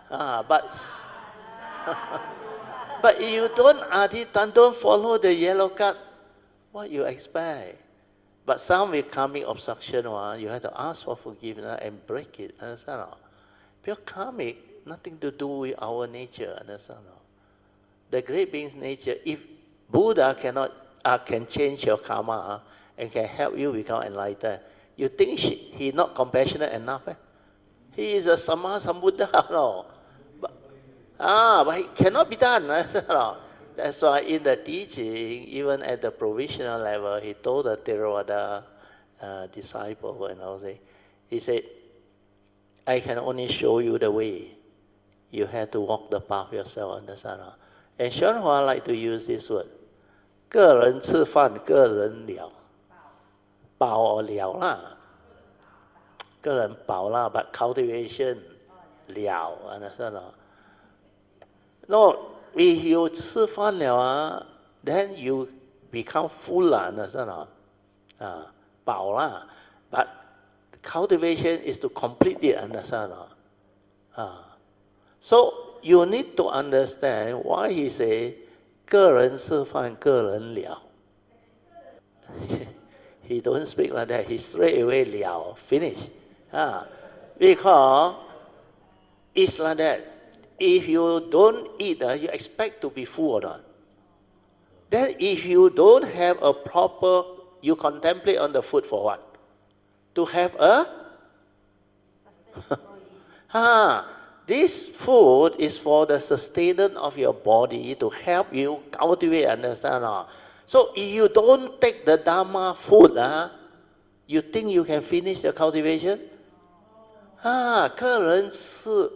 But but if you don't adhitthana, don't follow the yellow card, what you expect? But some will coming obstruction, you have to ask for forgiveness and break it. Understand? Pure karmic, nothing to do with our nature. Understand? The great being's nature, if Buddha can change your karma and can help you become enlightened, you think he not compassionate enough? He is a Sambuddha, no? But it cannot be done. That's why in the teaching, even at the provisional level, he told the Theravada disciple, he said, I can only show you the way. You have to walk the path yourself, understand? And Shanhua like to use this word. 个人吃饭,个人了. 饱了啦. 个人饱啦, but cultivation 了, understand? No, if you 吃饭了, then you become full, understand? 饱啦. But cultivation is to complete it, understand? So you need to understand why he say 个人吃饭,个人了. He don't speak like that. He straight away 了, finish. Because it's like that. If you don't eat, you expect to be full or not. Then if you don't have a proper, you contemplate on the food for what? To have this food is for the sustenance of your body to help you cultivate, understand? So if you don't take the Dharma food, you think you can finish the cultivation? 个人吃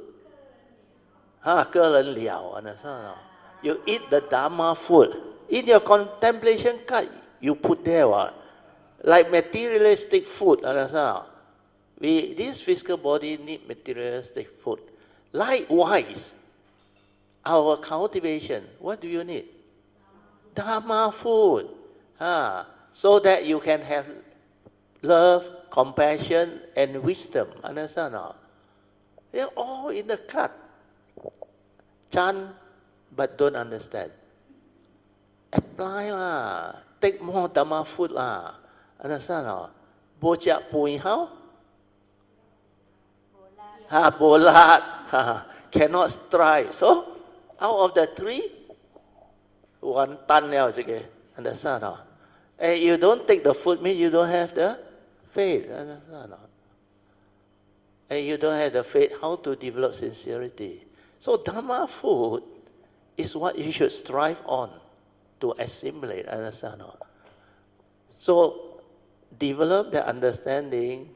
个人了 understand? You eat the Dharma food. In your contemplation card, you put there like materialistic food, understand? This physical body need materialistic food. Likewise, our cultivation, what do you need? Dharma food. So that you can have love, compassion, and wisdom. Understand or not? They're all in the cut. Chant, but don't understand. Apply lah. Take more Dhamma food lah. Understand or not? Bojak pui how? Bolat. Cannot strive. So, out of the three, one tan liao zhe. Understand or not? And you don't take the food, means you don't have the faith. Understand or not? And you don't have the faith, how to develop sincerity? So Dhamma food is what you should strive on to assimilate. Understand or not? So develop the understanding,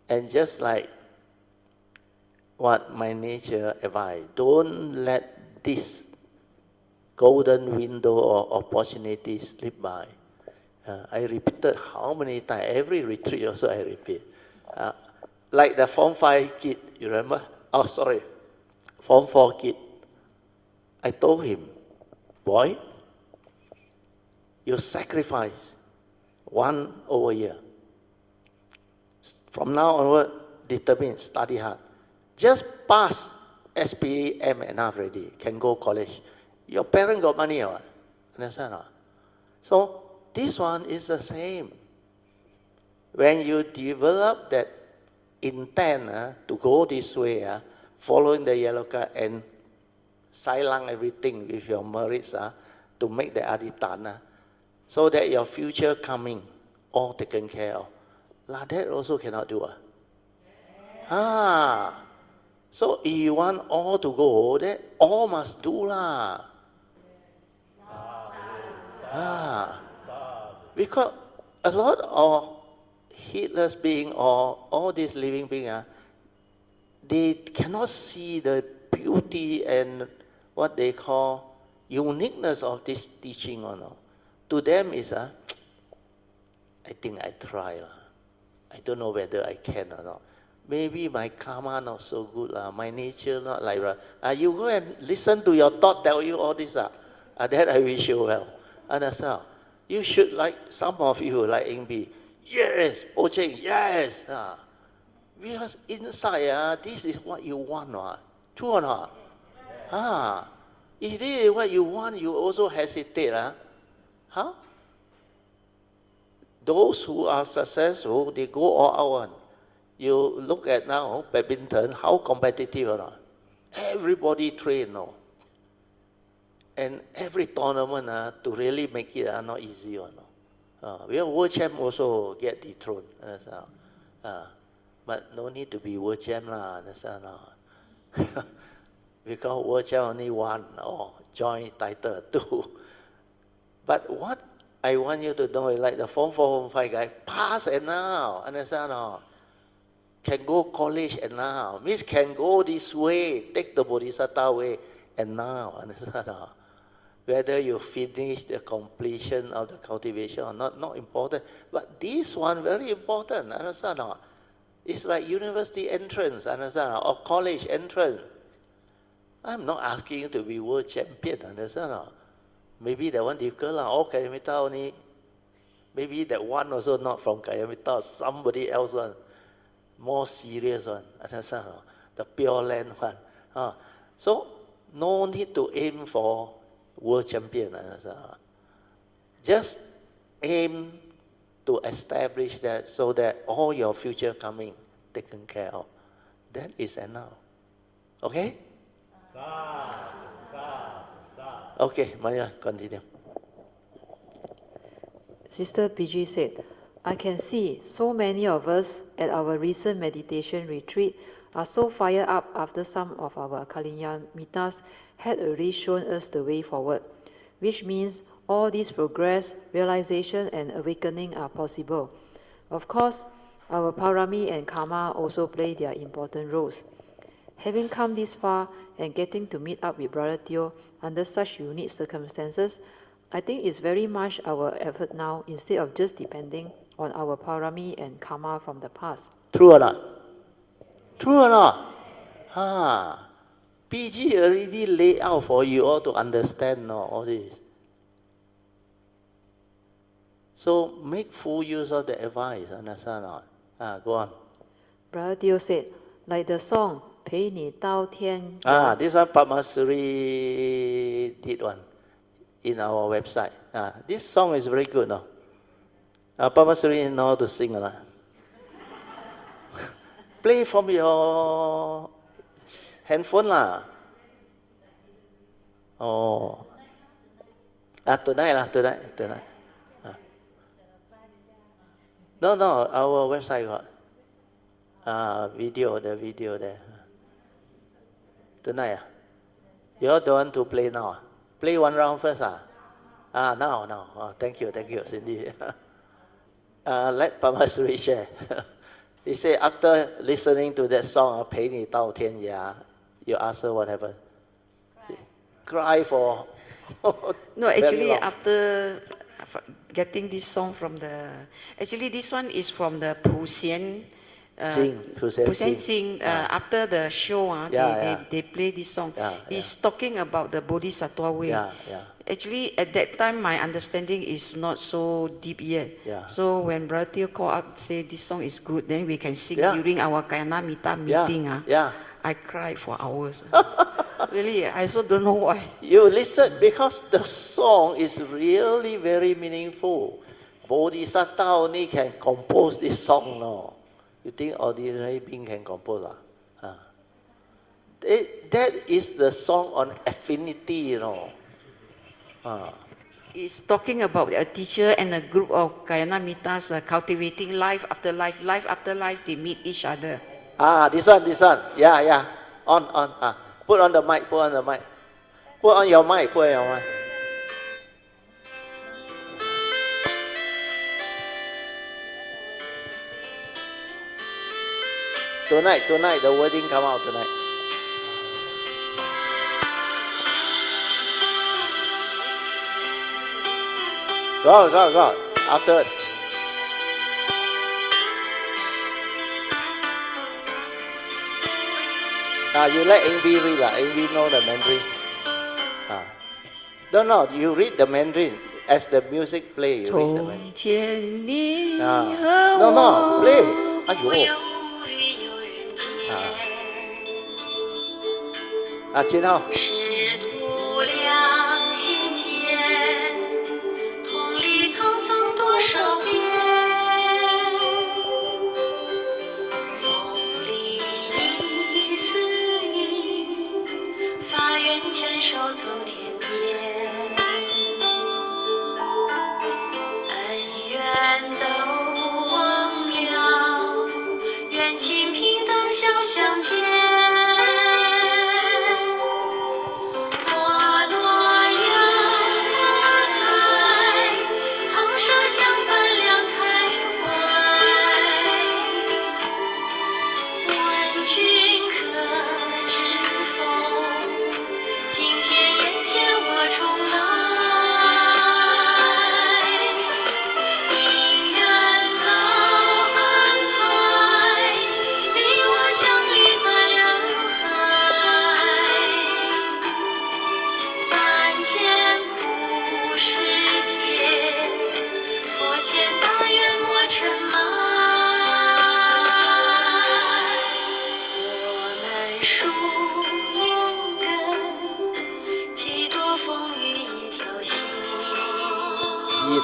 and just like what my nature advice, don't let this golden window or opportunity slip by. I repeated how many times, every retreat also I repeat. Like the Form 5 kid, you remember? Oh, sorry, Form 4 kid. I told him, boy, you sacrifice 1 over year. From now onward, determine, study hard. Just pass SPM enough already, can go college. Your parent got money or what? Understand or not? So this one is the same. When you develop that intent to go this way, following the yellow card and silang everything with your merits to make the aditana, so that your future coming all taken care of. Like that also cannot do. So if you want all to go, then all must do lah. Because a lot of heedless being or all these living beings, they cannot see the beauty and what they call uniqueness of this teaching or no. To them is I think I try lah. I don't know whether I can or not. Maybe my karma not so good lah. My nature not like that. You go and listen to your thought tell you all this that I wish you well. Understand? You should, like some of you like Ingbi. Yes, Ocheng, yes. Because inside, this is what you want. True or not? If this is what you want, you also hesitate. Those who are successful, they go all out. You look at now, badminton, how competitive or not? Everybody train, no? And every tournament, to really make it not easy or no? We have world champ also get dethroned. But no need to be world champ lah, understand? Because world champ only one or joint title 2. But what I want you to know is like the Form 4, Form 5 guy, pass and now, understand? Can go college and now. Means can go this way, take the Bodhisattva way and now, understand? Whether you finish the completion of the cultivation or not important. But this one very important, understand? It's like university entrance, understand? Or college entrance. I'm not asking you to be world champion, understand? Maybe that one difficult lah. All Kayamita only. Maybe that one also not from Kayamita, somebody else one. More serious one, understand? The Pure Land one. So no need to aim for world champion, understand? Just aim to establish that so that all your future coming taken care of. That is enough. Okay? Okay, Maya, continue. Sister PG said, I can see so many of us at our recent meditation retreat are so fired up after some of our Kalyanamittas had already shown us the way forward, which means all this progress, realization and awakening are possible. Of course, our parami and karma also play their important roles. Having come this far and getting to meet up with Brother Teo under such unique circumstances, I think it's very much our effort now instead of just depending on our parami and karma from the past. True or not? True or not? PG already laid out for you all to understand all this. So make full use of the advice, understand or not? Go on. Brother Teo said, like the song 陪你到天涯. This one Padmasuri did one in our website. This song is very good, no? Padmasuri know how to sing or not? Play from your handphone lah. Oh. Tonight. No, our website got the video there. Tonight. You all don't want to play now? Play one round first. Now. Oh, thank you, Cindy. Let Padmasuri share. He said after listening to that song, 陪你到天涯, you ask her what happened? Cry for No, actually after getting this song from actually this one is from the Puxian sing. After the show, they play this song. He's talking about the Bodhisattva way. Actually, at that time, my understanding is not so deep yet. So when Brother Teo called up, say this song is good, then we can sing during our Kayana Mita meeting. I cried for hours. Really, I also don't know why. You listen, because the song is really very meaningful. Bodhisattva only can compose this song, no? You think ordinary being can compose? That is the song on affinity, you know. It's talking about a teacher and a group of Kayana Mitas cultivating life after life, they meet each other. This one. Yeah. On. Put on the mic. Put on your mic. Tonight, the wedding come out tonight. Go. Afterwards. You let Amy read lah. Amy know the Mandarin. No, you read the Mandarin. As the music play, you read the Mandarin. No, play. Aiyo. 金浩。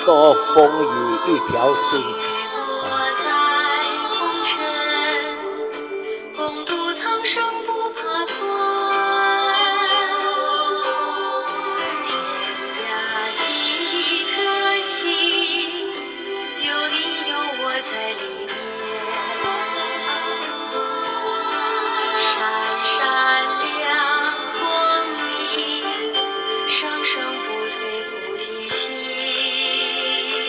多风雨一条心。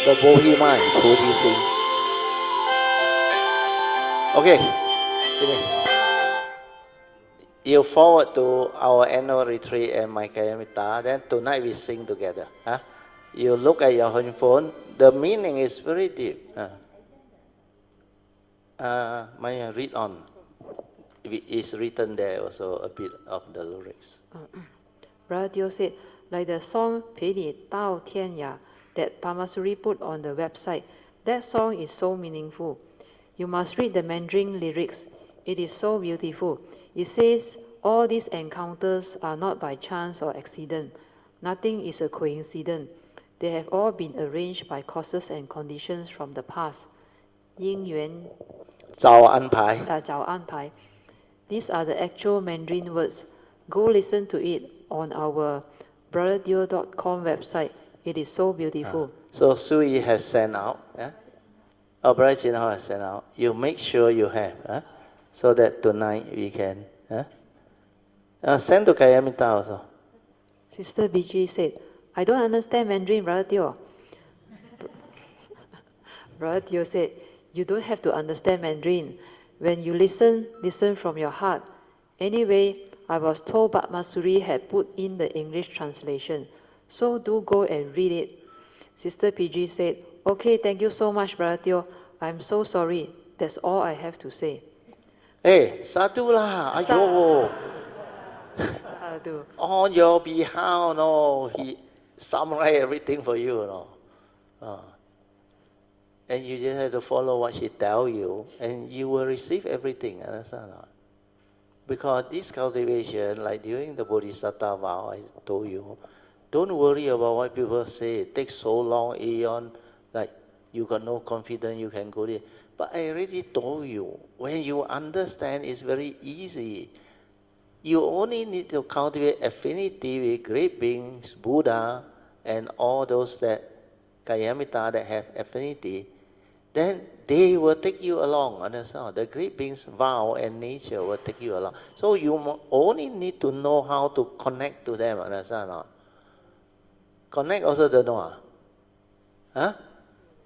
The Bodhi mind, Bodhi sing. Okay, you forward to our annual retreat and my Kayamita. Then tonight we sing together. You look at your handphone. The meaning is very deep. Maya, read on. It's written there also a bit of the lyrics. Brother Teo said, like the song 陪你到天涯. that Pamasuri put on the website. That song is so meaningful. You must read the Mandarin lyrics. It is so beautiful. It says all these encounters are not by chance or accident. Nothing is a coincidence. They have all been arranged by causes and conditions from the past. 因缘早安排. 早安排. These are the actual Mandarin words. Go listen to it on our brotherdio.com website. It is so beautiful. So Sui has sent out. Our brother Jinhao has sent out. You make sure you have, so that tonight we can. Send to Kayamita also. Sister BG said, I don't understand Mandarin, Brother Teo. Brother Teo said, you don't have to understand Mandarin. When you listen, listen from your heart. Anyway, I was told Padmasuri had put in the English translation, so do go and read it. Sister PG said, okay, thank you so much, Brother Teo. I'm so sorry. That's all I have to say. Hey, sadhu lah, ayo. Sadhu. On your behalf, no, he summarized everything for you, no. And you just have to follow what she tell you, and you will receive everything, understand? Because this cultivation, like during the Bodhisattva vow, I told you, don't worry about what people say. It takes so long, aeon, like you got no confidence, you can go there. But I already told you, when you understand, it's very easy. You only need to cultivate affinity with great beings, Buddha, and all those that Kayamita that have affinity. Then they will take you along, understand? The great beings, vow and nature will take you along. So you only need to know how to connect to them, understand? Connect also don't know. Huh?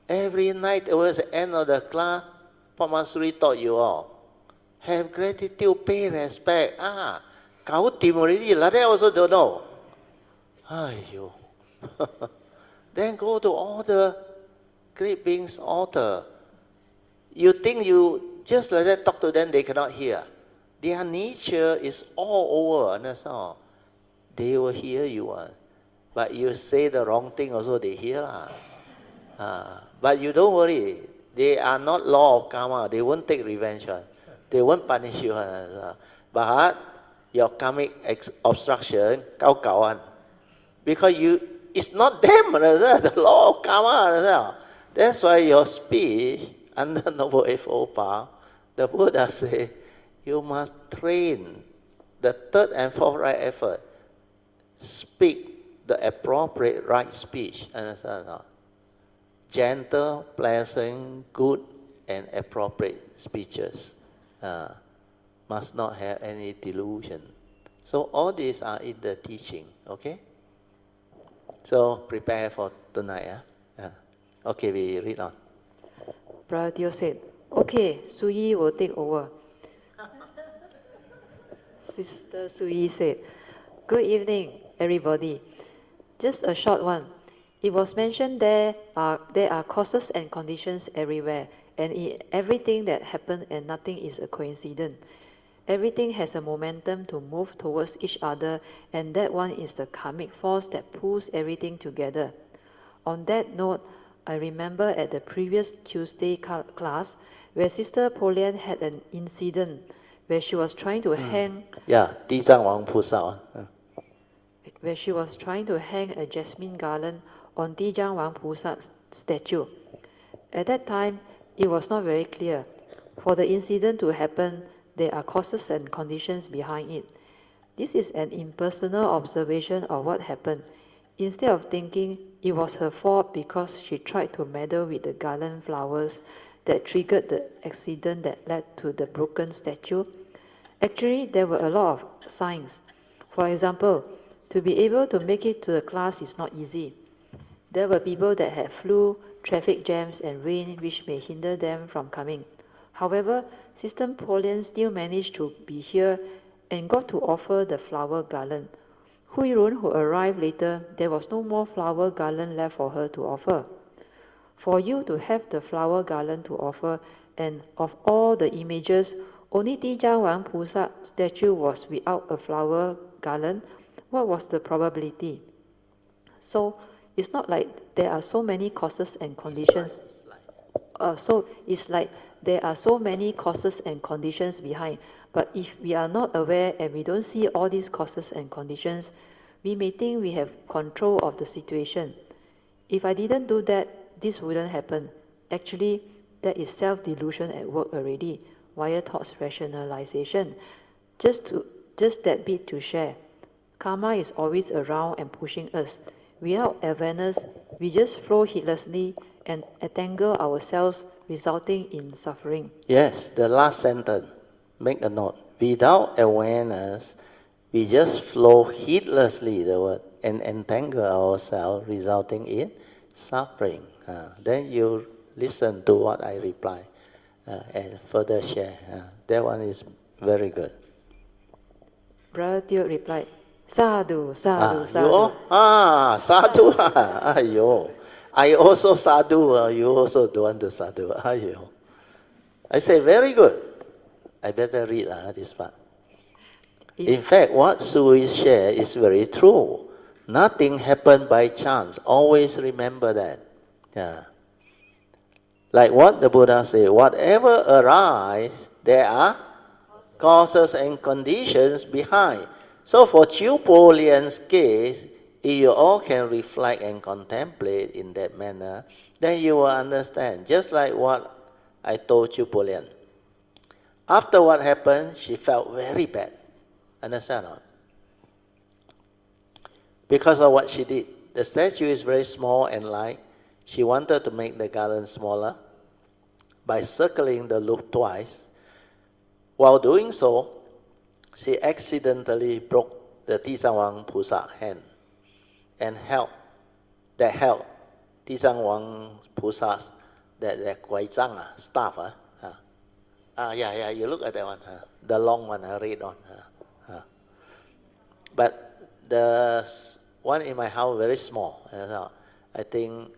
Every night towards the end of the class, Pamasuri taught you all. Have gratitude, pay respect. Kau team already, like that also don't know. Aiyo. Then go to all the great beings' altar. You think you just like that talk to them, they cannot hear. Their nature is all over, understand? They will hear you. But you say the wrong thing also, they hear. But you don't worry. They are not law of karma. They won't take revenge. They won't punish you. But your karmic obstruction, kau. Because it's not them, the law of karma. That's why your speech, under Noble Eightfold Path, the Buddha say, you must train the third and fourth right effort. Speak the appropriate right speech. Understand? Gentle, pleasant, good, and appropriate speeches. Must not have any delusion. So all these are in the teaching, okay? So prepare for tonight. Okay, we read on. Brother Teo said, okay, Suyi will take over. Sister Suyi said, good evening, everybody. Just a short one. It was mentioned there are causes and conditions everywhere, and in everything that happened, and nothing is a coincidence. Everything has a momentum to move towards each other, and that one is the karmic force that pulls everything together. On that note, I remember at the previous Tuesday class where Sister Polian had an incident where she was trying to hang. Yeah, 地藏王菩萨. Where she was trying to hang a jasmine garland on Dijang Wang Pusa's statue. At that time, it was not very clear. For the incident to happen, there are causes and conditions behind it. This is an impersonal observation of what happened. Instead of thinking it was her fault because she tried to meddle with the garland flowers that triggered the accident that led to the broken statue, actually there were a lot of signs. For example, to be able to make it to the class is not easy. There were people that had flu, traffic jams, and rain which may hinder them from coming. However, Sister Polian still managed to be here and got to offer the flower garland. Hui Run, who arrived later, there was no more flower garland left for her to offer. For you to have the flower garland to offer, and of all the images, only Dijang Wang Pusa statue was without a flower garland, what was the probability? So, it's not like there are so many causes and conditions. So it's like there are so many causes and conditions behind. But if we are not aware and we don't see all these causes and conditions, we may think we have control of the situation. If I didn't do that, this wouldn't happen. Actually, that is self-delusion at work already, via thoughts rationalization. Just that bit to share. Karma is always around and pushing us. Without awareness, we just flow heedlessly and entangle ourselves, resulting in suffering. Yes, the last sentence, make a note. Without awareness, we just flow heedlessly, the word, and entangle ourselves, resulting in suffering. Then you listen to what I reply and further share. That one is very good. Brother Teo replied, Sadhu, sadhu, sadhu. sadhu. Ayo. I also sadhu, you also don't want to sadhu. Ayo. I say, very good. I better read this part. In fact, what Sui shared is very true. Nothing happened by chance. Always remember that. Yeah. Like what the Buddha said, whatever arises, there are causes and conditions behind. So for Chiu Po Lian's case, if you all can reflect and contemplate in that manner, then you will understand. Just like what I told Chiu Po Lian. After what happened, she felt very bad. Understand or not? Because of what she did. The statue is very small and light. She wanted to make the garden smaller by circling the loop twice. While doing so, she accidentally broke the Tizangwang Pusa hand and held Tizangwang Pusa's that guizang staff. Yeah, you look at that one, the long one, red one. But the one in my house very small. I think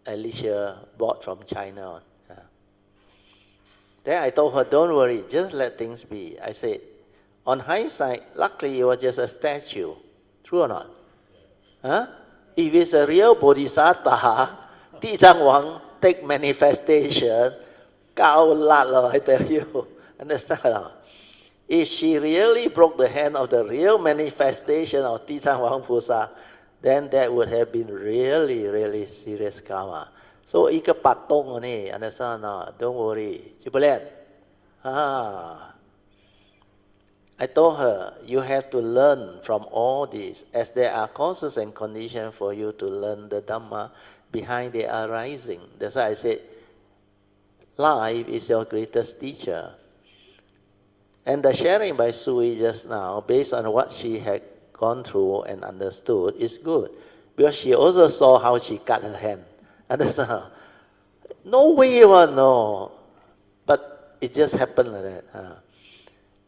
Alicia bought from China. Then I told her, don't worry, just let things be. I said, on hindsight, luckily it was just a statue. True or not? If it's a real bodhisattva, Di Zhang Wang take manifestation, gao lat lo, I tell you. Understand or not? If she really broke the hand of the real manifestation of Di Zhang Wang Pusa, then that would have been really, really serious karma. So, 一个拔洞 only, understand or not? Don't worry. I told her, you have to learn from all this, as there are causes and conditions for you to learn the Dhamma behind their arising. That's why I said, life is your greatest teacher. And the sharing by Sui just now, based on what she had gone through and understood, is good. Because she also saw how she cut her hand. Understand? No way, no. But it just happened like that.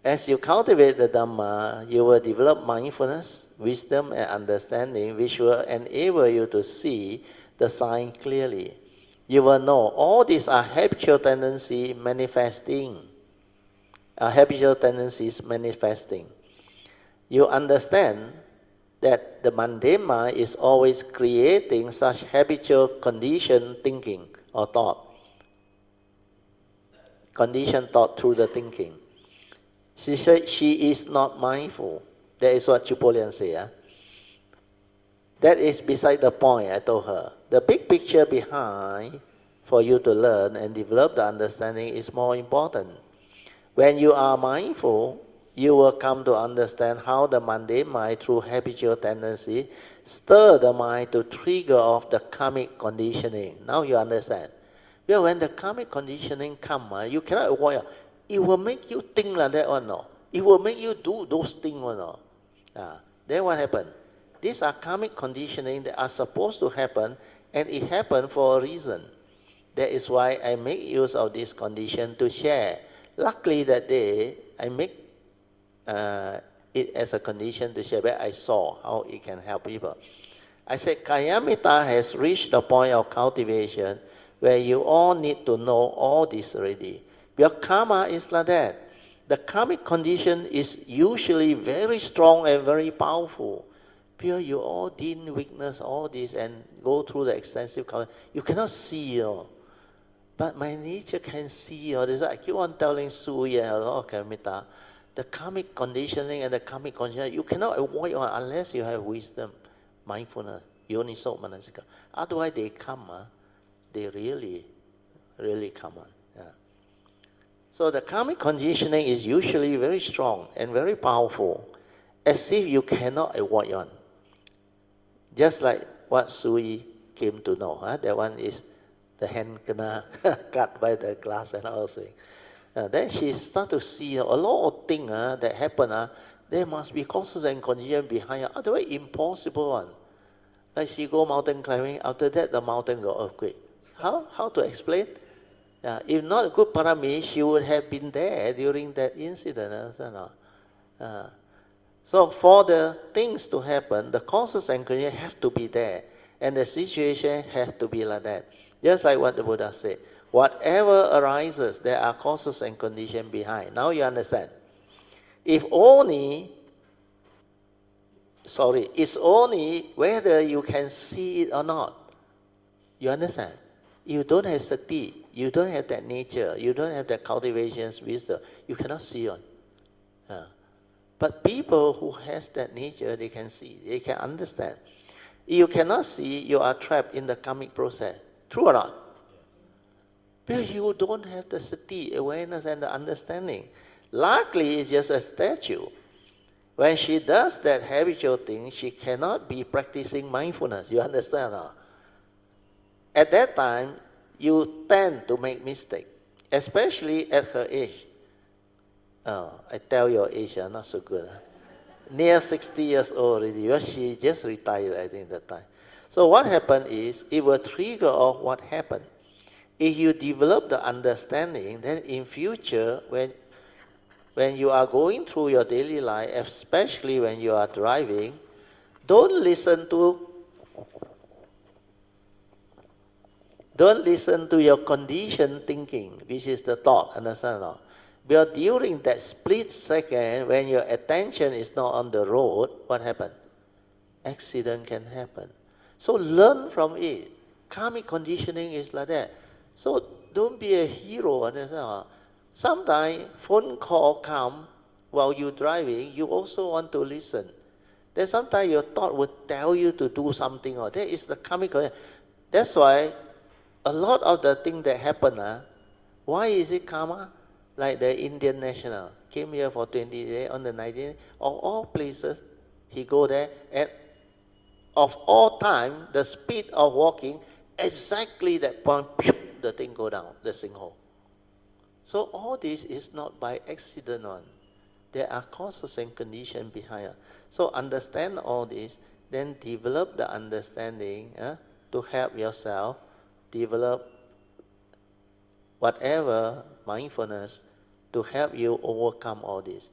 As you cultivate the Dhamma, you will develop mindfulness, wisdom, and understanding, which will enable you to see the sign clearly. You will know all these are habitual tendencies manifesting. Habitual tendencies manifesting. You understand that the mundane mind is always creating such habitual conditioned thinking or thought. Conditioned thought through the thinking. She said she is not mindful. That is what Chiu Po Lian said. That is beside the point, I told her. The big picture behind, for you to learn and develop the understanding, is more important. When you are mindful, you will come to understand how the mundane mind, through habitual tendency, stir the mind to trigger off the karmic conditioning. Now you understand. Well, when the karmic conditioning comes, you cannot avoid. It will make you think like that or no. It will make you do those things or no. Then what happened? These are karmic conditioning that are supposed to happen, and it happened for a reason. That is why I make use of this condition to share. Luckily that day, I make it as a condition to share, but I saw how it can help people. I said, Kayamita has reached the point of cultivation where you all need to know all this already. Your karma is like that. The karmic condition is usually very strong and very powerful. Because you all didn't witness all this and go through the extensive counseling. You cannot see, But my nature can see, That's why I keep on telling Sui and a lot of Karamita, the karmic conditioning and the karmic conditioning, you cannot avoid unless you have wisdom, mindfulness, yoniso manasika. Otherwise they come, they really, really come on. Yeah. So the karmic conditioning is usually very strong and very powerful, as if you cannot avoid one. Just like what Sui came to know, that one is the hand kena cut by the glass and all things. Then she start to see a lot of things that happen. There must be causes and conditions behind it. Otherwise, impossible one. Like she go mountain climbing, after that the mountain got earthquake. How to explain? If not a good parami, she would have been there during that incident. So for the things to happen, the causes and conditions have to be there. And the situation has to be like that. Just like what the Buddha said. Whatever arises, there are causes and conditions behind. Now you understand. It's only whether you can see it or not. You understand? You don't have sati, you don't have that nature, you don't have that cultivation's wisdom, you cannot see on. But people who has that nature, they can see, they can understand. If you cannot see, you are trapped in the karmic process. True or not? Because you don't have the sati, awareness and the understanding. Luckily, it's just a statue. When she does that habitual thing, she cannot be practicing mindfulness. You understand? At that time, you tend to make mistake, especially at her age. I tell your age, not so good. Near 60 years old already, because she just retired, I think, that time. So what happened is, it will trigger off what happened. If you develop the understanding, then in future, when you are going through your daily life, especially when you are driving, don't listen to your conditioned thinking, which is the thought, understand or not? Because during that split second, when your attention is not on the road, what happened? Accident can happen. So learn from it. Karmic conditioning is like that. So don't be a hero, understand? Sometimes phone call come while you're driving, you also want to listen. Then sometimes your thought will tell you to do something, or that is the karmic conditioning. That's why a lot of the things that happen, why is it karma? Like the Indian national came here for 20 days on the 19th, of all places, he go there, and of all time, the speed of walking, exactly that point, the thing go down, the sinkhole. So all this is not by accident one. There are causes and conditions behind it. So understand all this, then develop the understanding to help yourself develop whatever mindfulness to help you overcome all this.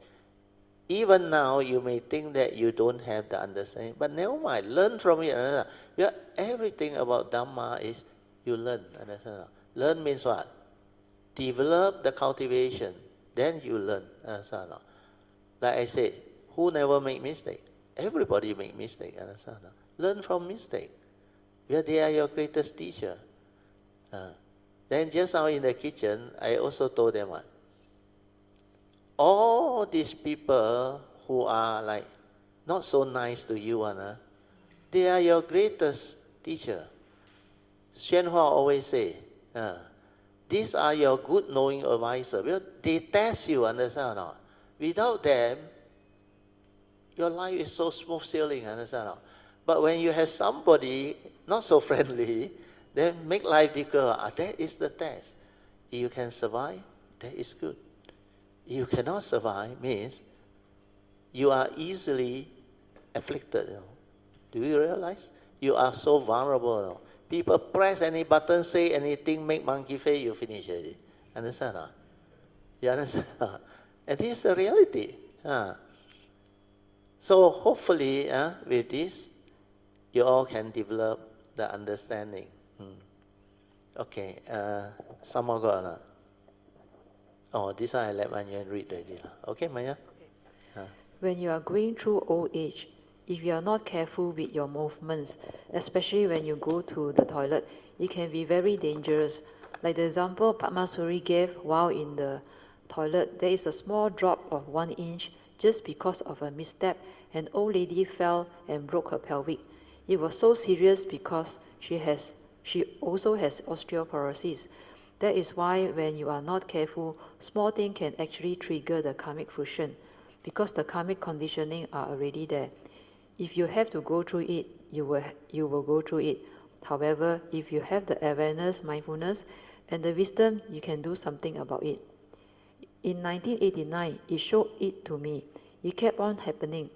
Even now, you may think that you don't have the understanding, but never mind, learn from it. Yeah, everything about Dhamma is you learn. Understand? Learn means what? Develop the cultivation, then you learn. Understand? Like I said, who never make mistake? Everybody make mistake. Understand? Learn from mistake. Yeah, they are your greatest teacher. Then just now in the kitchen, I also told them what? All these people who are like not so nice to you, they are your greatest teacher. Xuan Hua always say, these are your good knowing advisor. Because they test you, understand or not? Without them, your life is so smooth sailing, understand or not? But when you have somebody not so friendly, then make life difficult. That is the test. If you can survive, that is good. If you cannot survive, means you are easily afflicted. Do you realize? You are so vulnerable. People press any button, say anything, make monkey face, you finish already. Understand? You understand? And this is the reality. So hopefully, with this, you all can develop the understanding. Okay, some more got or not? Oh, this one I let Manyan read already. Okay, Maya? Okay. When you are going through old age, if you are not careful with your movements, especially when you go to the toilet, it can be very dangerous. Like the example Padmasuri gave while in the toilet, there is a small drop of 1 inch just because of a misstep. An old lady fell and broke her pelvic. It was so serious because she also has osteoporosis. That is why when you are not careful, small thing can actually trigger the karmic fruition because the karmic conditioning are already there. If you have to go through it, you will go through it. However, if you have the awareness, mindfulness, and the wisdom, you can do something about it. In 1989, it showed it to me. It kept on happening.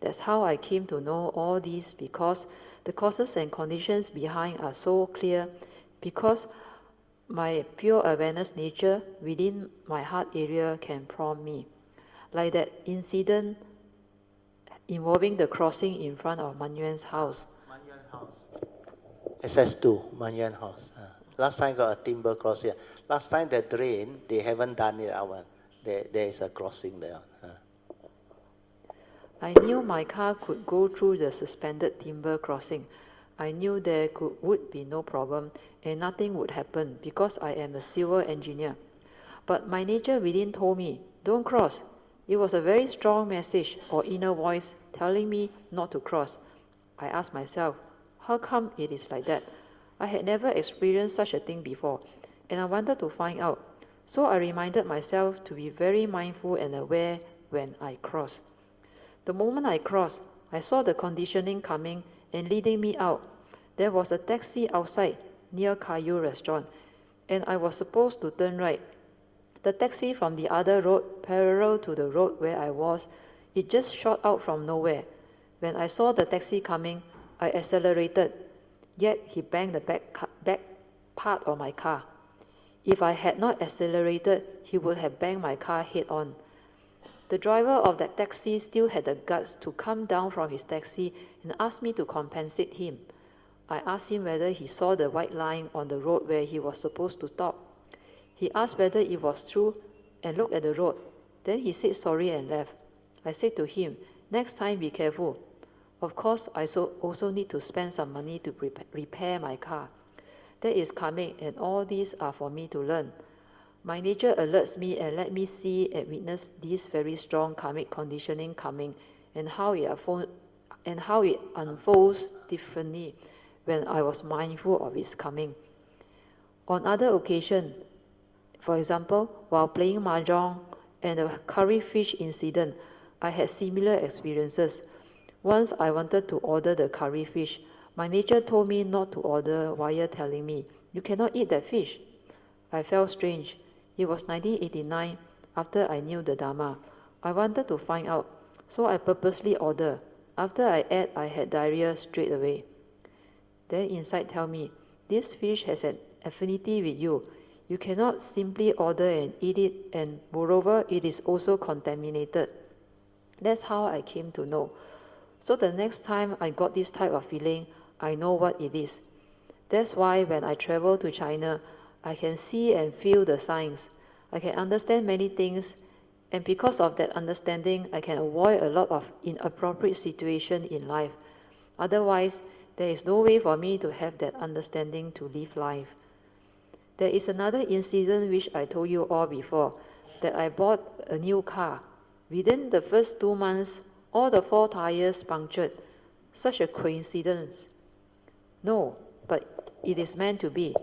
That's how I came to know all this, because the causes and conditions behind are so clear, because my pure awareness nature within my heart area can prompt me. Like that incident involving the crossing in front of Man Yuan's house. Man Yuan house. SS2, Man Yuan house. Last time got a timber crossing. Last time the drain, they haven't done it out. There is a crossing there. I knew my car could go through the suspended timber crossing. I knew there would be no problem and nothing would happen because I am a civil engineer. But my nature within told me, don't cross. It was a very strong message or inner voice telling me not to cross. I asked myself, how come it is like that? I had never experienced such a thing before, and I wanted to find out. So I reminded myself to be very mindful and aware when I cross. The moment I crossed, I saw the conditioning coming and leading me out. There was a taxi outside near Caillou restaurant, and I was supposed to turn right. The taxi from the other road, parallel to the road where I was, it just shot out from nowhere. When I saw the taxi coming, I accelerated, yet he banged the back part of my car. If I had not accelerated, he would have banged my car head on. The driver of that taxi still had the guts to come down from his taxi and ask me to compensate him. I asked him whether he saw the white line on the road where he was supposed to stop. He asked whether it was true and looked at the road. Then he said sorry and left. I said to him, next time be careful. Of course, I also need to spend some money to repair my car. That is karmic, and all these are for me to learn. My nature alerts me and let me see and witness this very strong karmic conditioning coming, and how it unfolds differently when I was mindful of its coming. On other occasions, for example, while playing mahjong and the curry fish incident, I had similar experiences. Once I wanted to order the curry fish. My nature told me not to order while telling me, you cannot eat that fish. I felt strange. It was 1989, after I knew the Dharma. I wanted to find out, so I purposely ordered. After I ate, I had diarrhea straight away. Then inside tell me, this fish has an affinity with you. You cannot simply order and eat it, and moreover, it is also contaminated. That's how I came to know. So the next time I got this type of feeling, I know what it is. That's why when I travel to China, I can see and feel the signs. I can understand many things, and because of that understanding, I can avoid a lot of inappropriate situations in life. Otherwise, there is no way for me to have that understanding to live life. There is another incident which I told you all before, that I bought a new car. Within the first 2 months, all the 4 tires punctured. Such a coincidence. No, but it is meant to be.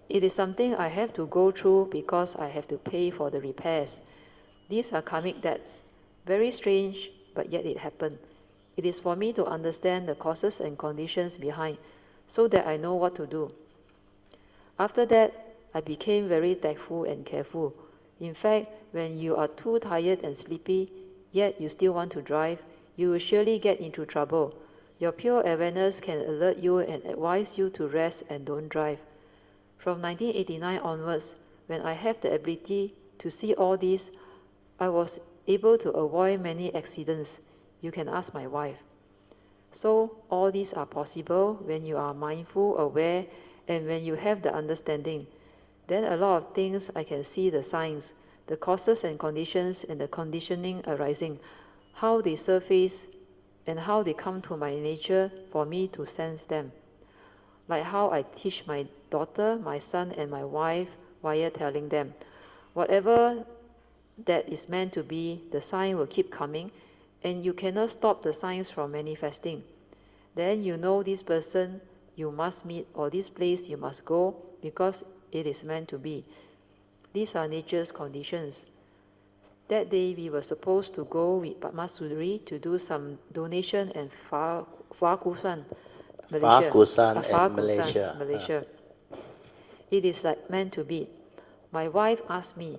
It is something I have to go through because I have to pay for the repairs. These are karmic debts. Very strange, but yet it happened. It is for me to understand the causes and conditions behind, so that I know what to do. After that, I became very tactful and careful. In fact, when you are too tired and sleepy, yet you still want to drive, you will surely get into trouble. Your pure awareness can alert you and advise you to rest and don't drive. From 1989 onwards, when I have the ability to see all this, I was able to avoid many accidents. You can ask my wife. So all these are possible when you are mindful, aware, and when you have the understanding. Then a lot of things I can see the signs, the causes and conditions and the conditioning arising, how they surface and how they come to my nature for me to sense them. Like how I teach my daughter, my son, and my wife via telling them, whatever that is meant to be, the sign will keep coming, and you cannot stop the signs from manifesting. Then you know this person you must meet or this place you must go because it is meant to be. These are nature's conditions. That day we were supposed to go with Padmasuri to do some donation in Fakusan, Malaysia. Fakusan and Malaysia. Malaysia. It is like meant to be. My wife asked me.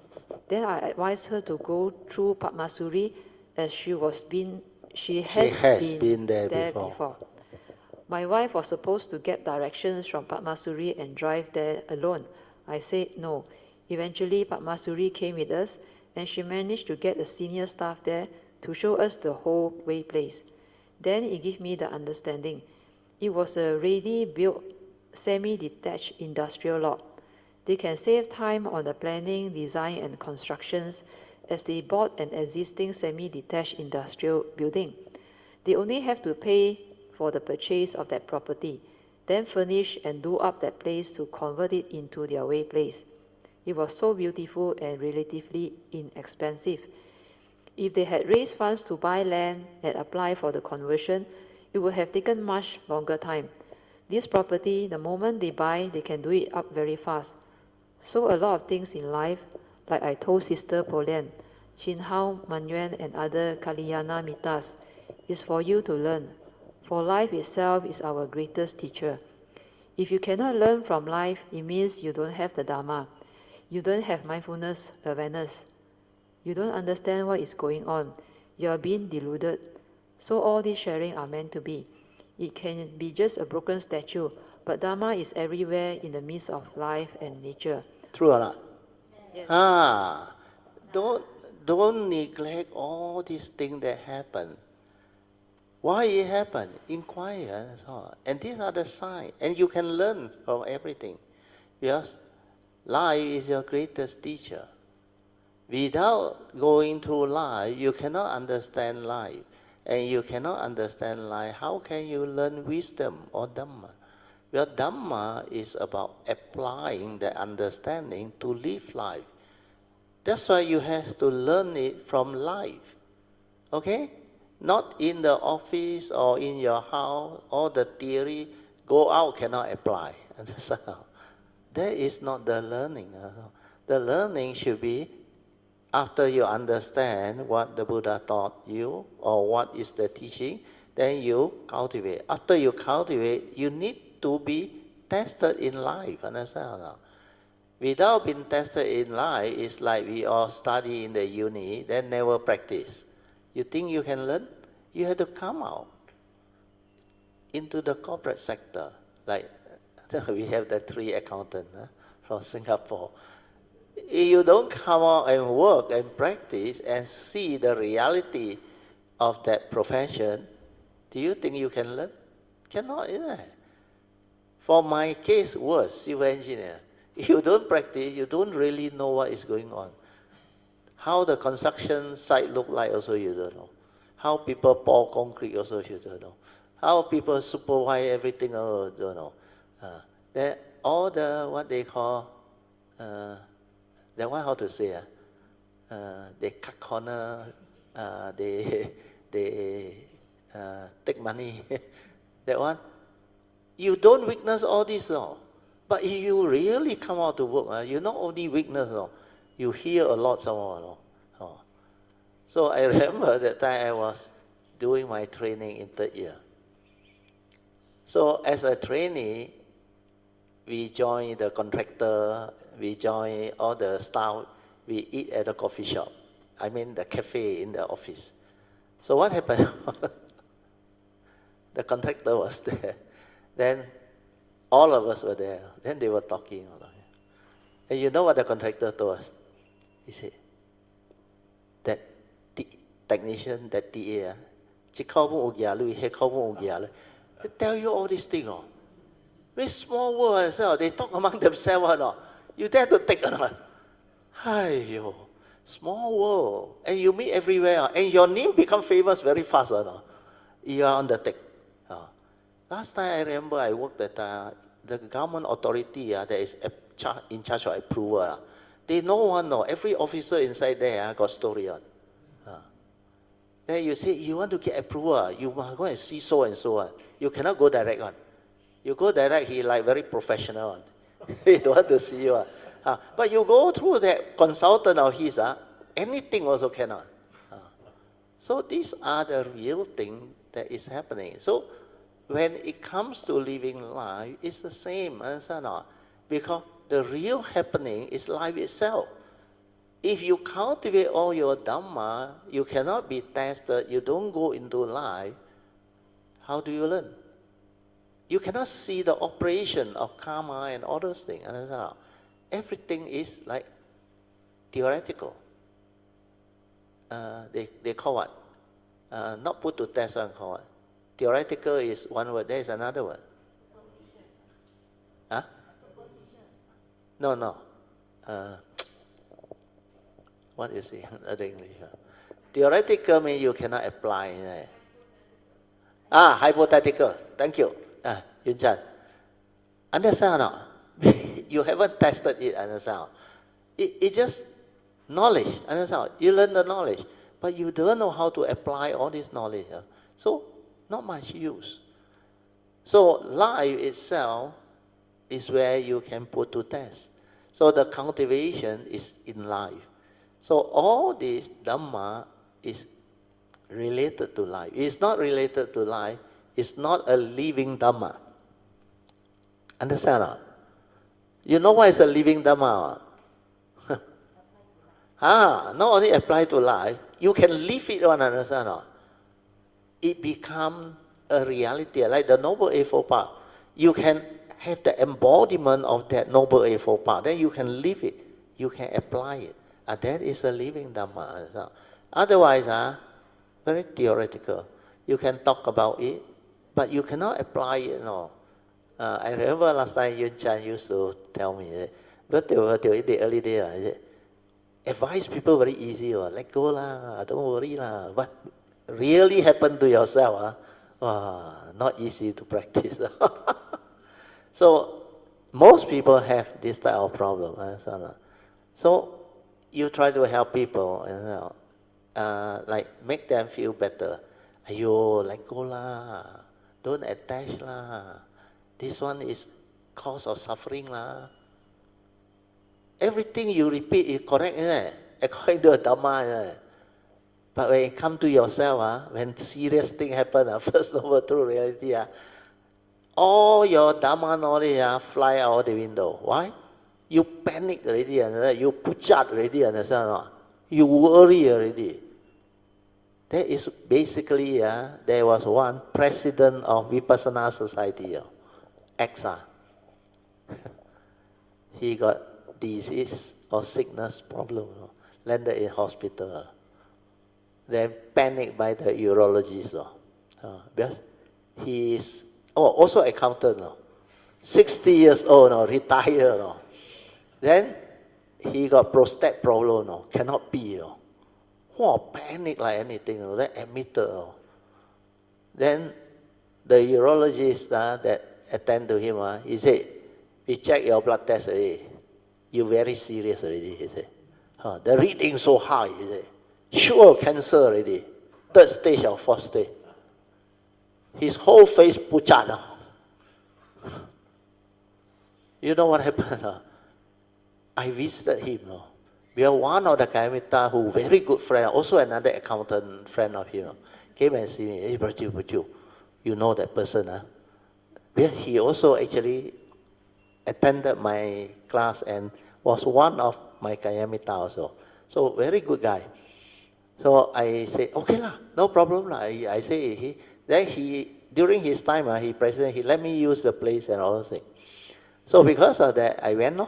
Then I advised her to go through Padmasuri as she has been there before. My wife was supposed to get directions from Padmasuri and drive there alone. I said no. Eventually Padmasuri came with us and she managed to get the senior staff there to show us the whole way place. Then it gave me the understanding. It was a ready-built, semi-detached industrial lot. They can save time on the planning, design and constructions as they bought an existing semi-detached industrial building. They only have to pay for the purchase of that property, then furnish and do up that place to convert it into their way place. It was so beautiful and relatively inexpensive. If they had raised funds to buy land and apply for the conversion, it would have taken much longer time. This property, the moment they buy, they can do it up very fast. So a lot of things in life, like I told Sister Polian, Chin Hao, Manyuan and other Kalyana Mitas, is for you to learn. For life itself is our greatest teacher. If you cannot learn from life, it means you don't have the Dharma. You don't have mindfulness, awareness. You don't understand what is going on. You are being deluded. So all these sharing are meant to be. It can be just a broken statue, but Dharma is everywhere in the midst of life and nature. True or not? Yes. Don't neglect all these things that happen. Why it happened? Inquire, that's all. And these are the signs. And you can learn from everything. Because life is your greatest teacher. Without going through life, you cannot understand life. And you cannot understand life, how can you learn wisdom or Dhamma? Well, Dhamma is about applying the understanding to live life. That's why you have to learn it from life. Okay? Not in the office or in your house, all the theory, go out cannot apply. Understand? That is not the learning. The learning should be after you understand what the Buddha taught you or what is the teaching, then you cultivate. After you cultivate, you need to be tested in life. Understand? Without being tested in life, it's like we all study in the uni, then never practice. You think you can learn? You have to come out into the corporate sector. Like we have the 3 accountants from Singapore. If you don't come out and work and practice and see the reality of that profession, do you think you can learn? Cannot, isn't it? For my case, worse, civil engineer. If you don't practice, you don't really know what is going on. How the construction site look like also you don't know. How people pour concrete also you don't know. How people supervise everything also don't know. Then all the, what they call, that one how to say, they cut corner, they take money. That one, you don't witness all this, no. But if you really come out to work, you not only witness, no, you hear a lot some more, no. So I remember that time I was doing my training in 3rd year. So as a trainee, we join the contractor, we join all the staff, we eat at the coffee shop. I mean the cafe in the office. So what happened? The contractor was there. Then all of us were there. Then they were talking. And you know what the contractor told us? He said, that technician, that TA, they tell you all these things. This small world, they talk among themselves. You dare to take or not? Hi, small world. And you meet everywhere. And your name become famous very fast. You are on the tick. Last time I remember I worked at the government authority that is in charge of approval. They know one, no. Every officer inside there got story on. Then you say, you want to get approval, you must go and see so and so. You cannot go direct on. You go direct, he like very professional on. He don't want to see you. But you go through that consultant of his, anything also cannot. So these are the real thing that is happening. So when it comes to living life, it's the same, understand not? Because the real happening is life itself. If you cultivate all your Dhamma, you cannot be tested, you don't go into life, how do you learn? You cannot see the operation of karma and all those things. Understand? Everything is like theoretical. They call what? Not put to test, one call what? Theoretical is one word, there is another word. Huh? No. What is it? Other English. Theoretical means you cannot apply. Hypothetical. Thank you. Yun Chan. Understand or not? You haven't tested it, understand? It's just knowledge, understand? You learn the knowledge, but you don't know how to apply all this knowledge. So, not much use. So, life itself is where you can put to test. So, the cultivation is in life. So, all this Dhamma is related to life. It's not related to life. It's not a living Dhamma. Understand? Not? You know what is a living Dhamma? Not only apply to life, you can live it on, understand? Not? It becomes a reality, like the Noble Eightfold Path. You can have the embodiment of that Noble Eightfold Path. Then you can live it. You can apply it. That is a living Dhamma. Understand? Otherwise, very theoretical. You can talk about it, but you cannot apply it. No. I remember last time Yun Chan used to tell me, but in the early days, advise people very easy, let go lah, don't worry lah. But really happen to yourself, not easy to practice. So most people have this type of problem. So you try to help people, like make them feel better. Ayo, let go lah, don't attach lah. This one is cause of suffering lah. Everything you repeat is correct, isn't it? According to the Dhamma, isn't it? But when it comes to yourself, when serious thing happen, first of all, true reality, all your Dhamma knowledge fly out the window. Why? You panic already, you pucat already, understand or not? You worry already. That is basically, there was one president of Vipassana Society, Exa. He got disease or sickness problem, landed in hospital. Then panicked by the urologist. Because he is also accountant. 60 years old, retired. Then he got prostate problem, cannot pee. Panic like anything, then admitted. Then the urologist that attend to him, he said, we check your blood test already. You very serious already, he said. The reading so high, he said. Sure cancer already. 3rd stage or 4th stage. His whole face pucat. You know what happened? I visited him. We are one of the Kayamita who very good friend, also another accountant friend of him, came and see me. Hey, Baju, you know that person, He also actually attended my class and was one of my Kayamita also. So very good guy. So I said, okay lah, no problem lah. I say during his time, he president, he let me use the place and all those things. So because of that, I went.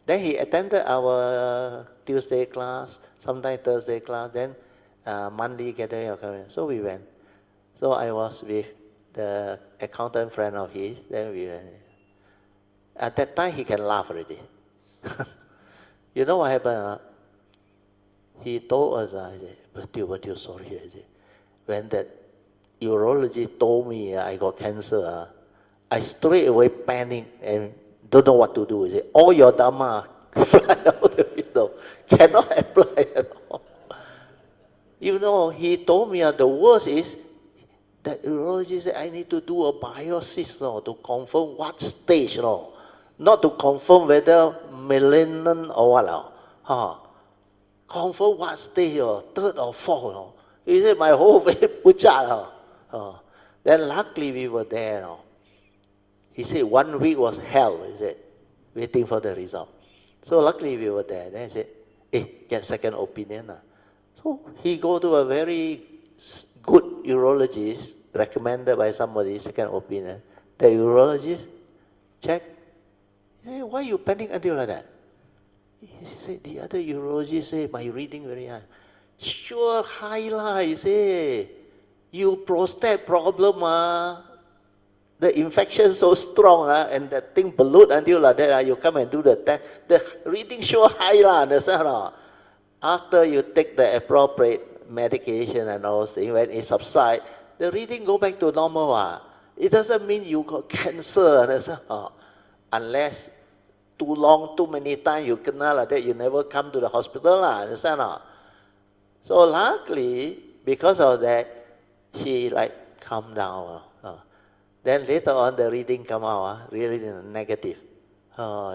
Then he attended our Tuesday class, sometimes Thursday class, then monthly gathering. So we went. So I was with the accountant friend of his. Then we went. At that time, he can laugh already. You know what happened? He told us, I said, but you sorry. I said, when that urologist told me I got cancer, I straight away panic and don't know what to do. He said, all your Dhamma fly out the window. Cannot apply at all. You know, he told me the worst is that urologist said I need to do a biopsy to confirm what stage, not to confirm whether malignant or what. Confirm what stage, third or fourth. He said my whole face put out. Then luckily we were there. He said 1 week was hell, he said, waiting for the result. So luckily we were there. Then he said, hey, get second opinion. So he go to a very good urologist, recommended by somebody, second opinion. The urologist check. He said, why you panic until like that? He said, the other urologist say, my reading very high. Sure, high lah, he say. You prostate problem, the infection so strong, and that thing balloon until like that, you come and do the test. The reading sure high lah, understand? After you take the appropriate medication and all things, when it subsides, the reading go back to normal. It doesn't mean you got cancer, understand? Unless too long, too many times you kena like that, you never come to the hospital, understand? So luckily, because of that, she like calmed down. Then later on, the reading come out, really negative.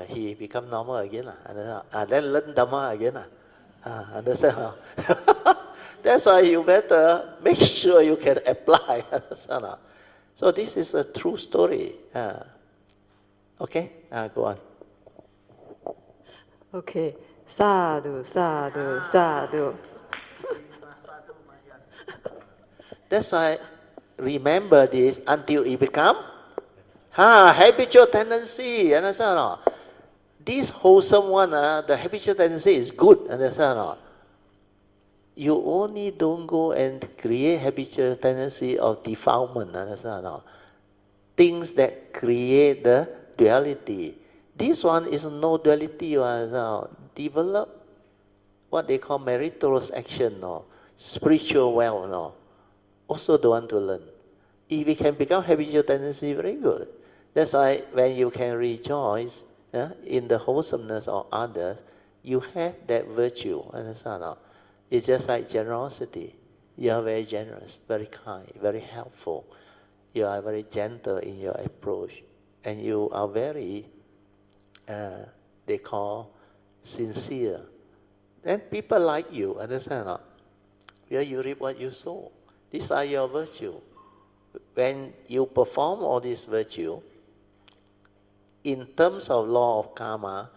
He become normal again. Then learn Dhamma again. Understand? That's why you better make sure you can apply. Understand? So this is a true story. Okay, go on. Okay, sadhu, sadhu, sadhu. That's why remember this until it become habitual tendency. Understand? This wholesome one, the habitual tendency is good. Understand? You only don't go and create habitual tendency of defilement. Understand? Things that create the duality. This one is no duality. Develop what they call meritorious action, spiritual well, also don't want to learn. If we can become habitual tendency, very good. That's why when you can rejoice in the wholesomeness of others, you have that virtue. Understand? It's just like generosity. You are very generous, very kind, very helpful. You are very gentle in your approach. And you are very, they call, sincere. Then people like you. Understand? Where you reap what you sow. These are your virtue. When you perform all these virtue, in terms of law of karma,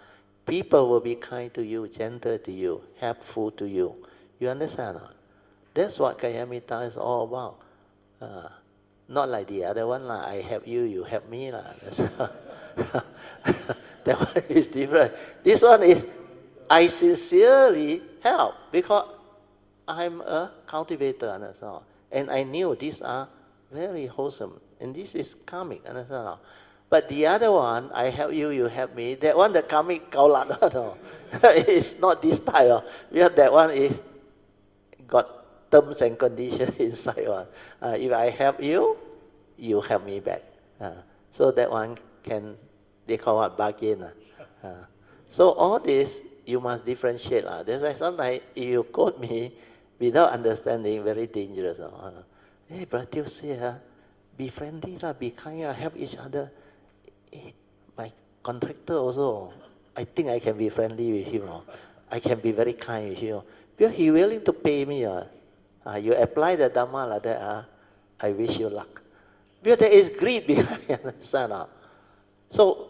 people will be kind to you, gentle to you, helpful to you. You understand? That's what Kayamita is all about. Not like the other one, I help you, you help me. That one is different. This one is, I sincerely help because I'm a cultivator. Understand? And I knew these are very wholesome. And this is karmic. Understand? But the other one, I help you, you help me. That one, the karmic kaulat. It's not this type. Because that one is got terms and conditions inside one. If I help you, you help me back. So that one can, they call it bargain. So all this, you must differentiate. That's why sometimes if you quote me without understanding, very dangerous. Hey, brother, say, be friendly, be kind, help each other. Hey, my contractor also, I think I can be friendly with him. I can be very kind with him. Because he willing to pay me. You apply the Dhamma like that, I wish you luck. Because there is greed behind, understand? So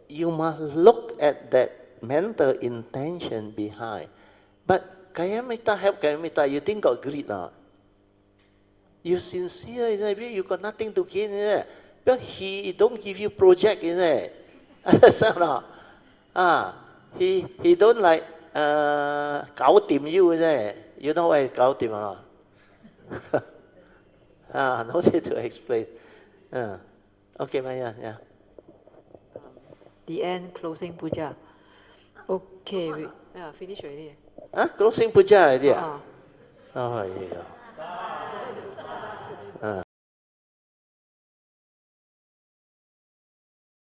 you must look at that mental intention behind. But Kayamita help Kayamita, you think got greed now? You sincere, is it? You got nothing to gain, is it? But he don't give you project, is it? Understand? He don't like gao tim you, is it? You know what is gao tim or not? No need to explain. Okay, Maya, yeah. The end, closing puja. Okay, finish already. Closing puja already? Oh, yeah.